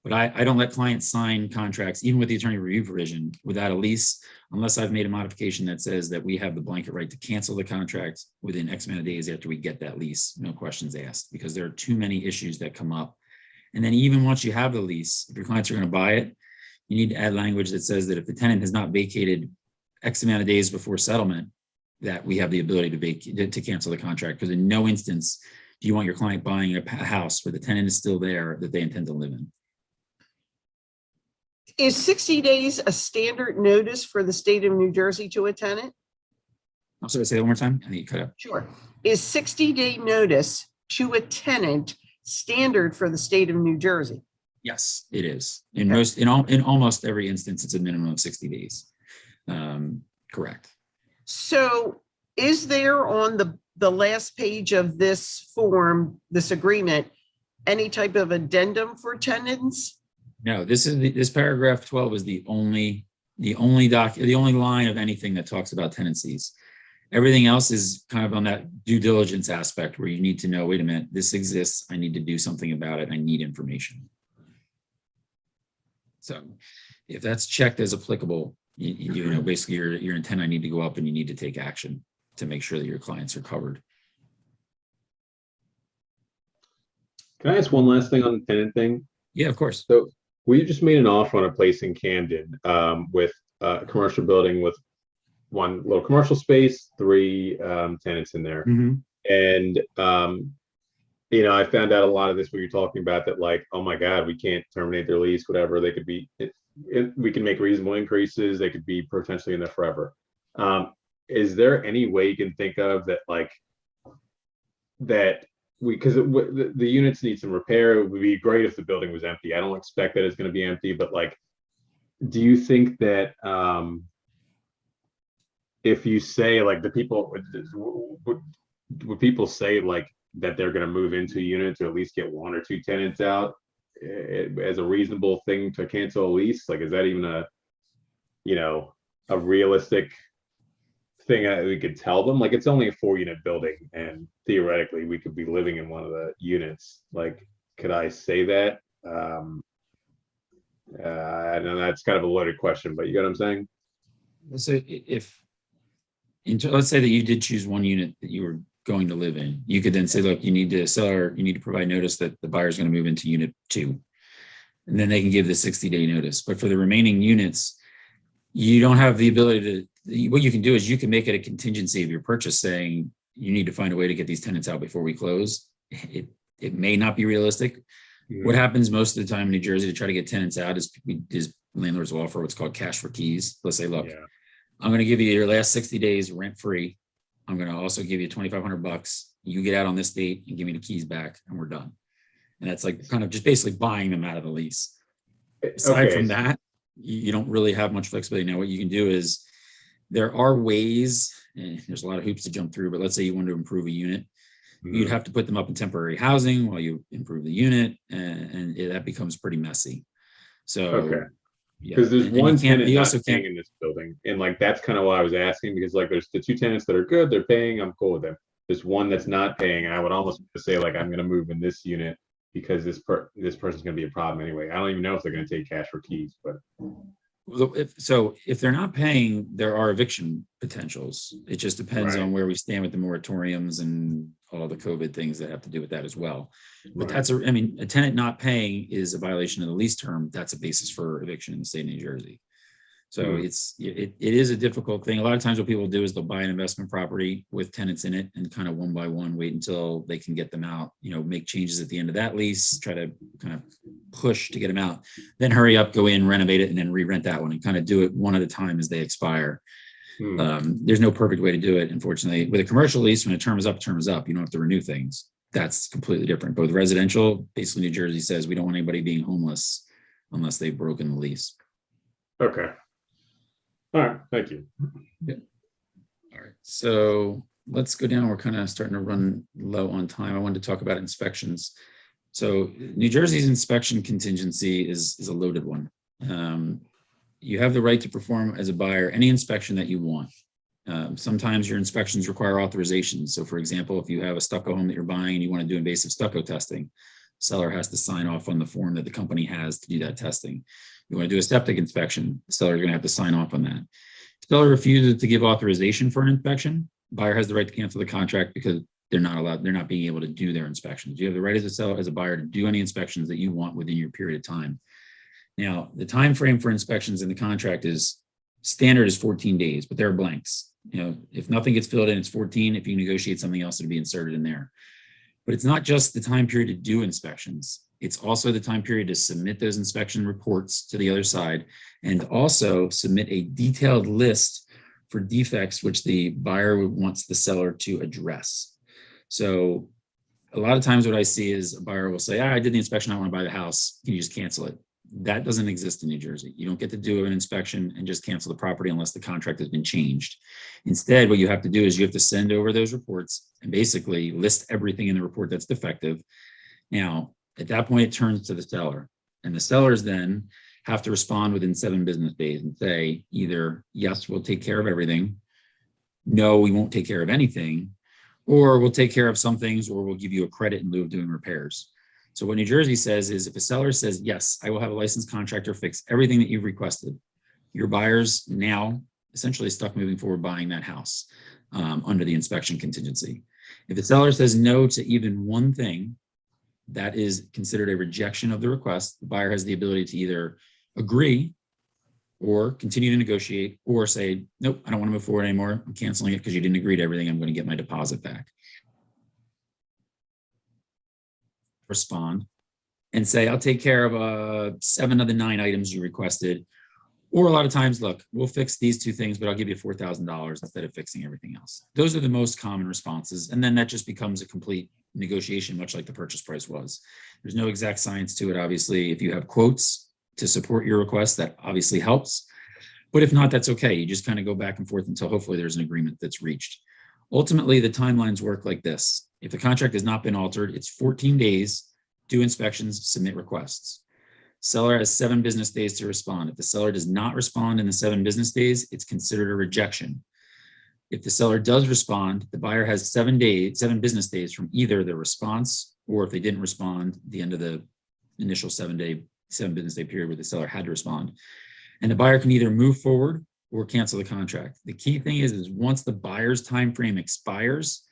But I don't let clients sign contracts, even with the attorney review provision, without a lease, unless I've made a modification that says that we have the blanket right to cancel the contract within X amount of days after we get that lease, no questions asked, because there are too many issues that come up. And then even once you have the lease, if your clients are going to buy it, you need to add language that says that if the tenant has not vacated X amount of days before settlement, that we have the ability to cancel the contract, because in no instance do you want your client buying a house where the tenant is still there that they intend to live in. Is 60 days a standard notice for the state of New Jersey to a tenant? I'm sorry, say that one more time. I think you cut out. Sure. Is 60-day notice to a tenant standard for the state of New Jersey? Yes, it is. In almost every instance, it's a minimum of 60 days. Correct. So is there on the last page of this form, this agreement, any type of addendum for tenants? No, this paragraph 12 is the only line of anything that talks about tenancies. Everything else is kind of on that due diligence aspect where you need to know, wait a minute, this exists. I need to do something about it. I need information. So if that's checked as applicable, you know, basically your intent, I need to go up and you need to take action to make sure that your clients are covered. Can I ask one last thing on the tenant thing? Yeah, of course. So we just made an offer on a place in Camden with a commercial building with one little commercial space, 3 tenants in there. Mm-hmm. And, you know, I found out a lot of this, what you're talking about, that like, oh my God, we can't terminate their lease, whatever. They could be, we can make reasonable increases. They could be potentially in there forever. Is there any way you can think of that, like, that because the units need some repair? It would be great if the building was empty. I don't expect that it's going to be empty, but like, do you think that if you say like the people, would people say like that they're going to move into a unit to at least get 1 or 2 tenants out as a reasonable thing to cancel a lease? Like, is that even a, you know, a realistic thing that we could tell them? Like, it's only a 4-unit building and theoretically we could be living in one of the units. Like, could I say that? I know that's kind of a loaded question, but you get what I'm saying? So let's say that you did choose 1 unit that you were going to live in, you could then say, look, you need to provide notice that the buyer is going to move into unit 2. And then they can give the 60-day notice. But for the remaining units, you don't have the ability to, what you can do is you can make it a contingency of your purchase saying you need to find a way to get these tenants out before we close. It may not be realistic. Mm-hmm. What happens most of the time in New Jersey to try to get tenants out is landlords will offer what's called cash for keys. Let's say, look, I'm going to give you your last 60 days rent free. I'm going to also give you $2,500. You get out on this date and give me the keys back and we're done. And that's like kind of just basically buying them out of the lease. Aside from that, you don't really have much flexibility. Now, what you can do is there are ways, and there's a lot of hoops to jump through, but let's say you want to improve a unit. You'd have to put them up in temporary housing while you improve the unit, and that becomes pretty messy. So, because there's one tenant not staying in this building, and like that's kind of why I was asking, because like there's the 2 tenants that are good, they're paying, I'm cool with them. There's one that's not paying, and I would almost say like I'm going to move in this unit because this person's going to be a problem anyway. I don't even know if they're going to take cash for keys, but. If they're not paying, there are eviction potentials. It just depends on where we stand with the moratoriums and all the COVID things that have to do with that as well. But that's a tenant not paying is a violation of the lease term. That's a basis for eviction in the state of New Jersey. So it is a difficult thing. A lot of times what people do is they'll buy an investment property with tenants in it and kind of one by one wait until they can get them out, make changes at the end of that lease, try to kind of push to get them out, then hurry up, go in, renovate it, and then re-rent that one and kind of do it one at a time as they expire. There's no perfect way to do it, unfortunately. With a commercial lease, when a term is up, term is up. You don't have to renew things. That's completely different. But with residential, basically New Jersey says we don't want anybody being homeless unless they've broken the lease. Okay. All right, thank you. Yeah. All right, so let's go down. We're kind of starting to run low on time. I wanted to talk about inspections. So New Jersey's inspection contingency is a loaded one. You have the right to perform as a buyer any inspection that you want. Sometimes your inspections require authorization. So for example, if you have a stucco home that you're buying and you want to do invasive stucco testing, seller has to sign off on the form that the company has to do that testing. You want to do a septic inspection, the seller is going to have to sign off on that. If the seller refuses to give authorization for an inspection, buyer has the right to cancel the contract because they're not being able to do their inspections. You have the right as a seller, as a buyer, to do any inspections that you want within your period of time. Now, the time frame for inspections in the contract is standard is 14 days, but there are blanks. If nothing gets filled in, it's 14. If you negotiate something else, it'll be inserted in there. But it's not just the time period to do inspections. It's also the time period to submit those inspection reports to the other side, and also submit a detailed list for defects which the buyer wants the seller to address. So a lot of times what I see is a buyer will say, I did the inspection, I want to buy the house. Can you just cancel it? That doesn't exist in New Jersey. You don't get to do an inspection and just cancel the property unless the contract has been changed. Instead, what you have to do is you have to send over those reports and basically list everything in the report that's defective. Now, at that point, it turns to the seller, and the sellers then have to respond within 7 business days and say either, yes, we'll take care of everything. No, we won't take care of anything, or we'll take care of some things, or we'll give you a credit in lieu of doing repairs. So what New Jersey says is if a seller says, yes, I will have a licensed contractor fix everything that you've requested, your buyer's now essentially stuck moving forward buying that house under the inspection contingency. If the seller says no to even one thing, that is considered a rejection of the request. The buyer has the ability to either agree or continue to negotiate or say, nope, I don't want to move forward anymore. I'm canceling it because you didn't agree to everything. I'm going to get my deposit back. Respond and say, I'll take care of 7 of the 9 items you requested. Or a lot of times, look, we'll fix these 2 things, but I'll give you $4,000 instead of fixing everything else. Those are the most common responses. And then that just becomes a complete negotiation, much like the purchase price was. There's no exact science to it. Obviously, if you have quotes to support your request, that obviously helps. But if not, that's okay. You just kind of go back and forth until hopefully there's an agreement that's reached. Ultimately, the timelines work like this. If the contract has not been altered, it's 14 days, do inspections, submit requests. Seller has 7 business days to respond. If the seller does not respond in the 7 business days, it's considered a rejection. If the seller does respond, the buyer has 7 business days from either the response, or if they didn't respond, the end of the initial 7 business day period where the seller had to respond. And the buyer can either move forward or cancel the contract. The key thing is once the buyer's time frame expires,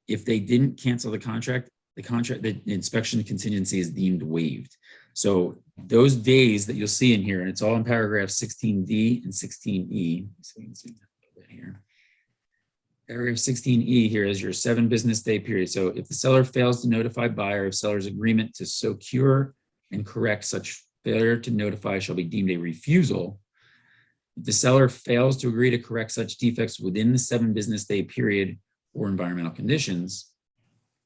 if they didn't cancel the inspection contingency is deemed waived. So those days that you'll see in here, and it's all in paragraph 16D and 16E. So you can see that here. Paragraph 16E here is your 7 business day period. So if the seller fails to notify buyer of seller's agreement to so cure and correct, such failure to notify shall be deemed a refusal. If the seller fails to agree to correct such defects within the 7 business day period or environmental conditions,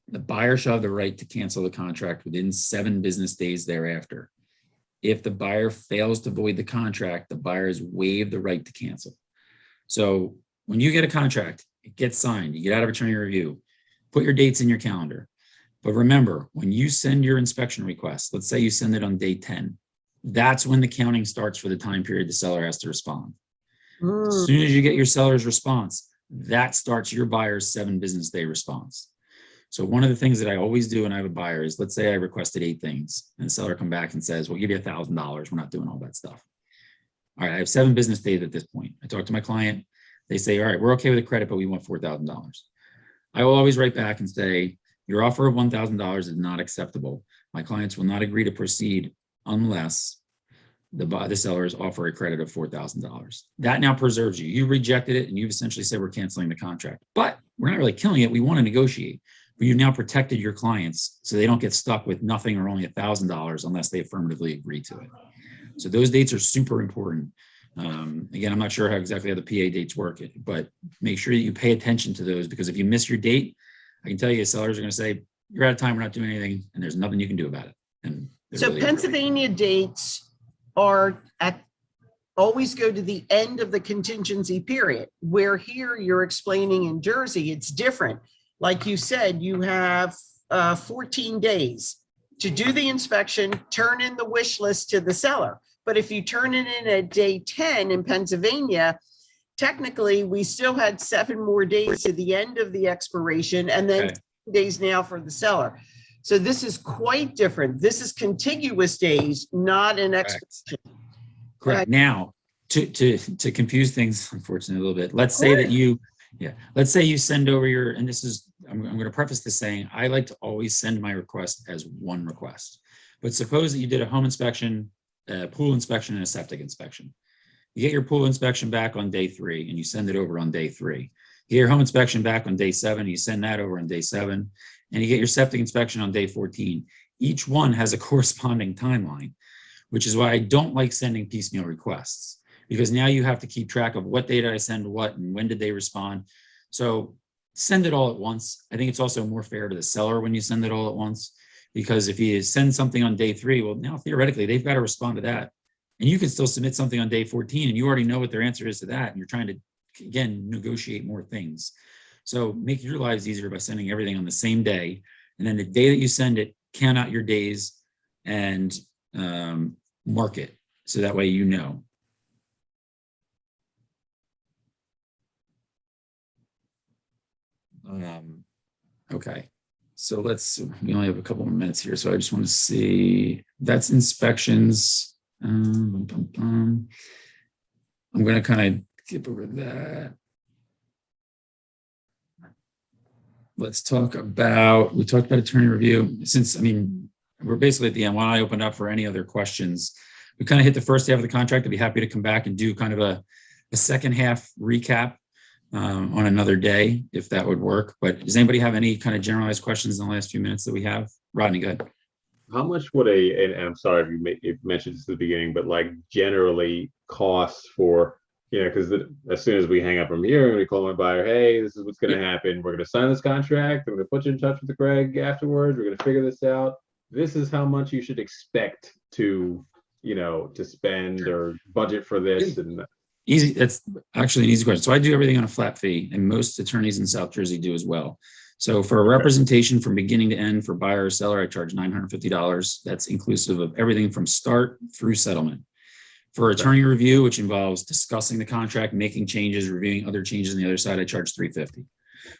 the buyer shall have the right to cancel the contract within 7 business days thereafter. If the buyer fails to void the contract, the buyer is waived the right to cancel. So when you get a contract, it gets signed, you get out of attorney review, put your dates in your calendar. But remember, when you send your inspection request, let's say you send it on day 10, that's when the counting starts for the time period the seller has to respond. As soon as you get your seller's response, that starts your buyer's 7 business day response. So one of the things that I always do when I have a buyer is, let's say I requested 8 things and the seller come back and says, we'll give you $1,000. We're not doing all that stuff. All right, I have 7 business days at this point. I talk to my client. They say, all right, we're okay with the credit, but we want $4,000. I will always write back and say, your offer of $1,000 is not acceptable. My clients will not agree to proceed unless the sellers offer a credit of $4,000. That now preserves you. You rejected it and you've essentially said we're canceling the contract, but we're not really killing it. We want to negotiate, but you've now protected your clients so they don't get stuck with nothing or only $1,000 unless they affirmatively agree to it. So those dates are super important. Again, I'm not sure exactly how the PA dates work, but make sure that you pay attention to those, because if you miss your date, I can tell you sellers are going to say, you're out of time, we're not doing anything, and there's nothing you can do about it. And so really Pennsylvania dates are always go to the end of the contingency period, where here you're explaining in Jersey, it's different. Like you said, you have 14 days. to do the inspection, turn in the wish list to the seller. But if you turn it in at day 10 in Pennsylvania, technically, we still had 7 more days to the end of the expiration and then Okay. days now for the seller. So this is quite different. This is contiguous days, not an expiration. Correct. Now, to confuse things, unfortunately, a little bit, let's say that let's say you send over your, and this is, I'm going to preface this saying, I like to always send my request as one request. But suppose that you did a home inspection, a pool inspection, and a septic inspection. You get your pool inspection back on day 3 and you send it over on day 3. You get your home inspection back on day 7, you send that over on day 7, and you get your septic inspection on day 14. Each one has a corresponding timeline, which is why I don't like sending piecemeal requests, because now you have to keep track of what day did I send what and when did they respond. So send it all at once. I think it's also more fair to the seller when you send it all at once, because if you send something on day 3, well, now theoretically they've got to respond to that. And you can still submit something on day 14 and you already know what their answer is to that. And you're trying to, again, negotiate more things. So make your lives easier by sending everything on the same day. And then the day that you send it, count out your days and mark it. So that way you know. Okay. So we only have a couple more minutes here. So I just want to see, that's inspections. I'm going to kind of skip over that. Let's talk about, we talked about attorney review. Since, I mean, we're basically at the end. Why don't I open up for any other questions? We kind of hit the first half of the contract. I'd be happy to come back and do kind of a second half recap on another day, if that would work. But does anybody have any kind of generalized questions in the last few minutes that we have? Rodney, go ahead. How much would and I'm sorry if you mentioned this at the beginning, but like generally costs for, because as soon as we hang up from here, I'm going to call my buyer, hey, this is what's going to happen. We're going to sign this contract. I'm going to put you in touch with Greg afterwards. We're going to figure this out. This is how much you should expect to, to spend or budget for this. And easy. That's actually an easy question. So I do everything on a flat fee, and most attorneys in South Jersey do as well. So for a representation from beginning to end for buyer or seller, I charge $950. That's inclusive of everything from start through settlement. For attorney review, which involves discussing the contract, making changes, reviewing other changes on the other side, I charge $350.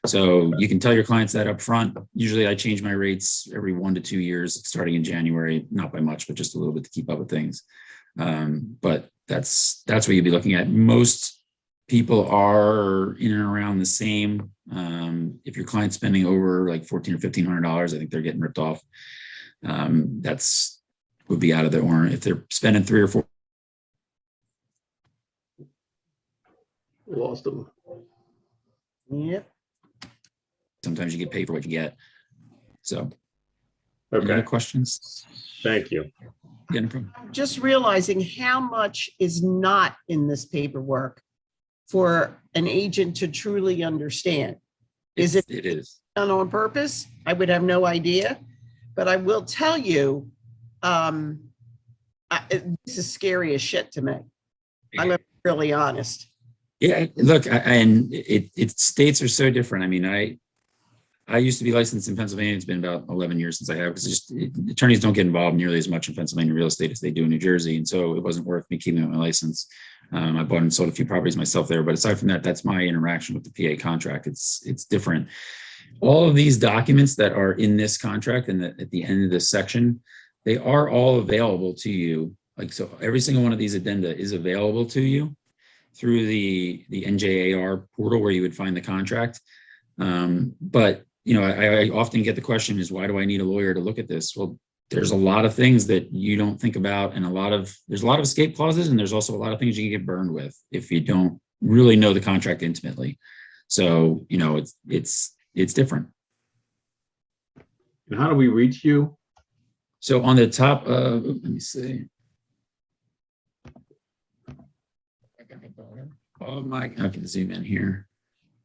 So you can tell your clients that up front. Usually I change my rates every 1 to 2 years, starting in January, not by much, but just a little bit to keep up with things. But that's what you'd be looking at. Most people are in and around the same. If your client's spending over like $1,400 or $1,500, I think they're getting ripped off. That's would be out of the order. If they're spending 3 or 4. Lost them. Yep. Sometimes you get paid for what you get. So, Okay. any other questions? Thank you. Just realizing how much is not in this paperwork for an agent to truly understand. Is it is done on purpose? I would have no idea, but I will tell you, this is scary as shit to me. I'm gonna be really honest. Yeah, look, and states are so different. I mean, I used to be licensed in Pennsylvania. It's been about 11 years since I have, because attorneys don't get involved nearly as much in Pennsylvania real estate as they do in New Jersey. And so it wasn't worth me keeping my license. I bought and sold a few properties myself there, but aside from that, that's my interaction with the PA contract. It's different. All of these documents that are in this contract and at the end of this section, they are all available to you. Like, so every single one of these addenda is available to you through the NJAR portal where you would find the contract. But I often get the question is, why do I need a lawyer to look at this? Well, there's a lot of things that you don't think about, and there's a lot of escape clauses, and there's also a lot of things you can get burned with if you don't really know the contract intimately. So, it's different. And how do we reach you? So on the top of, let me see. Oh my, I can zoom in here.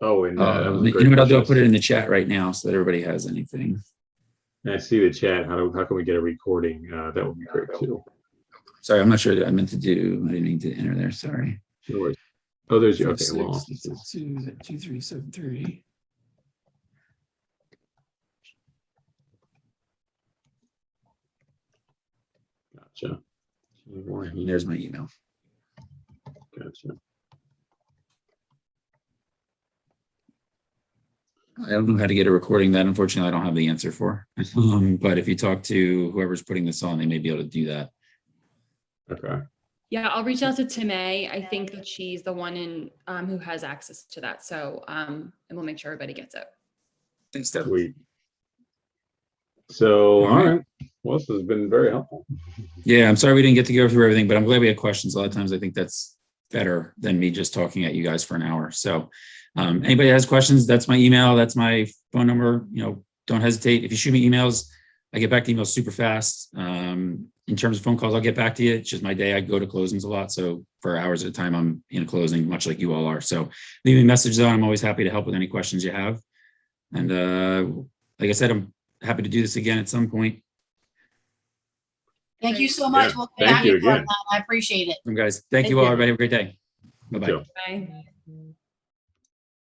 Oh, and You know what I'll do? I'll put it in the chat right now so that everybody has anything. I see the chat. How can we get a recording? That would be great too. Sorry, I'm not sure that I meant to do. I didn't mean to enter there. Sorry. No worries. Oh, there's your, okay. 2373. Gotcha. There's my email. Gotcha. I don't know how to get a recording. That unfortunately I don't have the answer for. But if you talk to whoever's putting this on, they may be able to do that. Okay. Yeah, I'll reach out to Timay. I think that she's the one in who has access to that. So and we'll make sure everybody gets it. Thanks, Deb. Sweet. So, All all right. right. Well, this has been very helpful. Yeah, I'm sorry we didn't get to go through everything, but I'm glad we had questions. A lot of times I think that's better than me just talking at you guys for an hour. So anybody has questions, that's my email, that's my phone number. Don't hesitate. If you shoot me emails, I get back to emails super fast. In terms of phone calls, I'll get back to you. It's just my day. I go to closings a lot. So for hours at a time, I'm in a closing, much like you all are. So leave me a message though. I'm always happy to help with any questions you have. And like I said, I'm happy to do this again at some point. Thank you so much. Yeah, We'll thank have you you on again. that. I appreciate it. Guys, thank Thank you all. you. Everybody have a great day. Bye-bye. Sure. Bye.